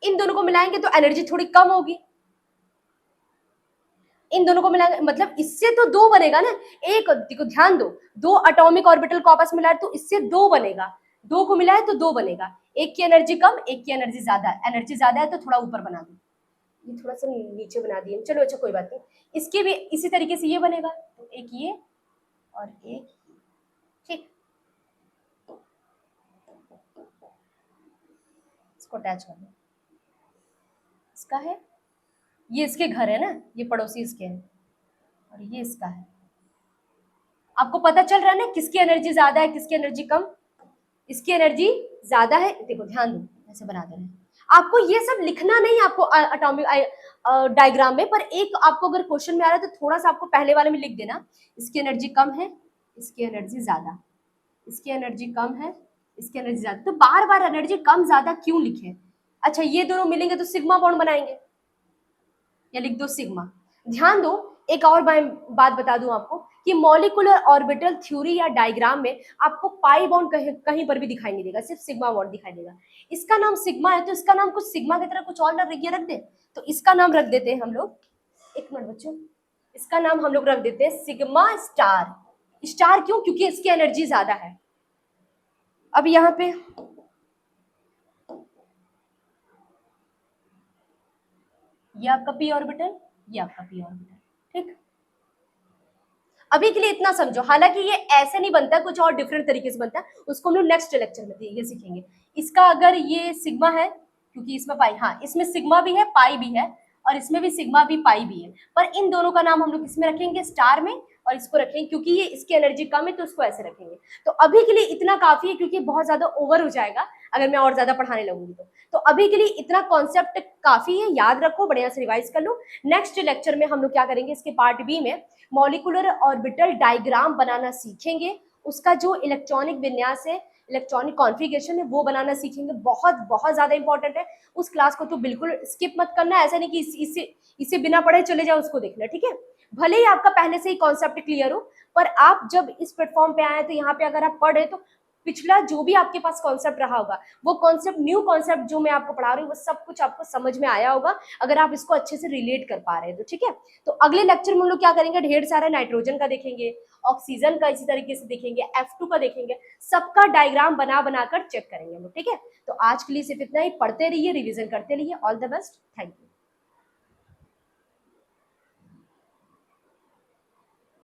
इन दोनों को मिलाएंगे तो एनर्जी थोड़ी कम होगी, इन दोनों को मिला, मतलब इससे तो 2 बनेगा ना। एक देखो ध्यान दो, 2 एटॉमिक ऑर्बिटल को आपस में मिला तो इससे 2 बनेगा, 2 को मिला है तो 2 बनेगा। एक की एनर्जी कम, एक की एनर्जी ज्यादा। एनर्जी ज्यादा है तो थोड़ा ऊपर बना दो, ये थोड़ा सा नीचे बना दिए। चलो अच्छा कोई बात नहीं, इसके भी इसी तरीके से ये बनेगा, तो एक ये और एक, ठीक। इसको अटैच कर दो। इसका है, ये इसके घर है ना, ये पड़ोसी इसके हैं, और ये इसका है। आपको पता चल रहा है ना किसकी एनर्जी ज्यादा है किसकी एनर्जी कम? इसकी एनर्जी ज्यादा है। देखो ध्यान दो, ऐसे बना दे रहे हैं। आपको ये सब लिखना नहीं, आपको एटॉमिक डायग्राम में, पर एक आपको अगर क्वेश्चन में आ रहा है तो थोड़ा सा आपको पहले वाले में लिख देना, इसकी एनर्जी कम है, इसकी एनर्जी ज्यादा, इसकी एनर्जी कम है, इसकी एनर्जी ज्यादा। तो बार बार एनर्जी कम ज्यादा क्यों लिखे? अच्छा, ये दोनों मिलेंगे तो सिग्मा बॉन्ड बनाएंगे, या लिख दो सिग्मा। ध्यान दो, एक और बात बता दूं आपको कि मॉलिक्यूलर ऑर्बिटल थ्योरी या डायग्राम में आपको पाई बॉन्ड कहीं पर भी दिखाई नहीं देगा, सिर्फ सिग्मा बॉन्ड दिखाई देगा। इसका नाम सिग्मा है तो इसका नाम कुछ सिग्मा की तरह कुछ और रख दे, तो इसका नाम रख देते हैं हम लोग, एक मिनट बच्चों, इसका नाम हम लोग रख देते हैं सिग्मा स्टार। स्टार क्यों? क्योंकि इसकी एनर्जी ज्यादा है। अब यहाँ पे ये आपका पी ऑर्बिटल, ये आपका पी ऑर्बिटल, ठीक। अभी के लिए इतना समझो, हालांकि ये ऐसे नहीं बनता, कुछ और डिफरेंट तरीके से बनता है, उसको हम लोग नेक्स्ट लेक्चर में ये सीखेंगे। इसका अगर ये सिग्मा है, क्योंकि इसमें पाई, हाँ इसमें सिग्मा भी है पाई भी है, और इसमें भी सिग्मा भी पाई भी है, पर इन दोनों का नाम हम लोग किसमें रखेंगे? स्टार में, और इसको रखेंगे क्योंकि ये इसकी एनर्जी कम है तो उसको ऐसे रखेंगे। तो अभी के लिए इतना काफी है, क्योंकि बहुत ज्यादा ओवर हो जाएगा अगर मैं और ज्यादा पढ़ाने लगूंगी तो अभी के लिए इतना कॉन्सेप्ट काफी है, याद रखो, बढ़िया से रिवाइज कर लो। नेक्स्ट लेक्चर में हम लोग क्या करेंगे, इसके पार्ट बी में मॉलिक्यूलर ऑर्बिटल डायग्राम बनाना सीखेंगे, उसका जो इलेक्ट्रॉनिक विन्यास है, इलेक्ट्रॉनिक कॉन्फ़िगरेशन है, वो बनाना सीखेंगे। बहुत बहुत ज्यादा इंपॉर्टेंट है, उस क्लास को तो बिल्कुल स्किप मत करना। ऐसा नहीं कि इसे बिना पढ़े चले जाओ, उसको देखना, ठीक है। भले ही आपका पहले से ही कॉन्सेप्ट क्लियर हो, पर आप जब इस प्लेटफॉर्म पे आए तो यहाँ पे अगर आप पढ़ रहे तो पिछला जो भी आपके पास कॉन्सेप्ट रहा होगा, वो कॉन्सेप्ट, न्यू कॉन्सेप्ट जो मैं आपको पढ़ा रही हूँ, वो सब कुछ आपको समझ में आया होगा, अगर आप इसको अच्छे से रिलेट कर पा रहे हैं तो, ठीक है। तो अगले लेक्चर में हम लोग क्या करेंगे, ढेर सारा नाइट्रोजन का देखेंगे, ऑक्सीजन का इसी तरीके से देखेंगे, F2 का देखेंगे, सबका डायग्राम बना बनाकर चेक करेंगे हम लोग, ठीक है। तो आज के लिए सिर्फ इतना ही, पढ़ते रहिए, रिविजन करते रहिए। All the best, thank you.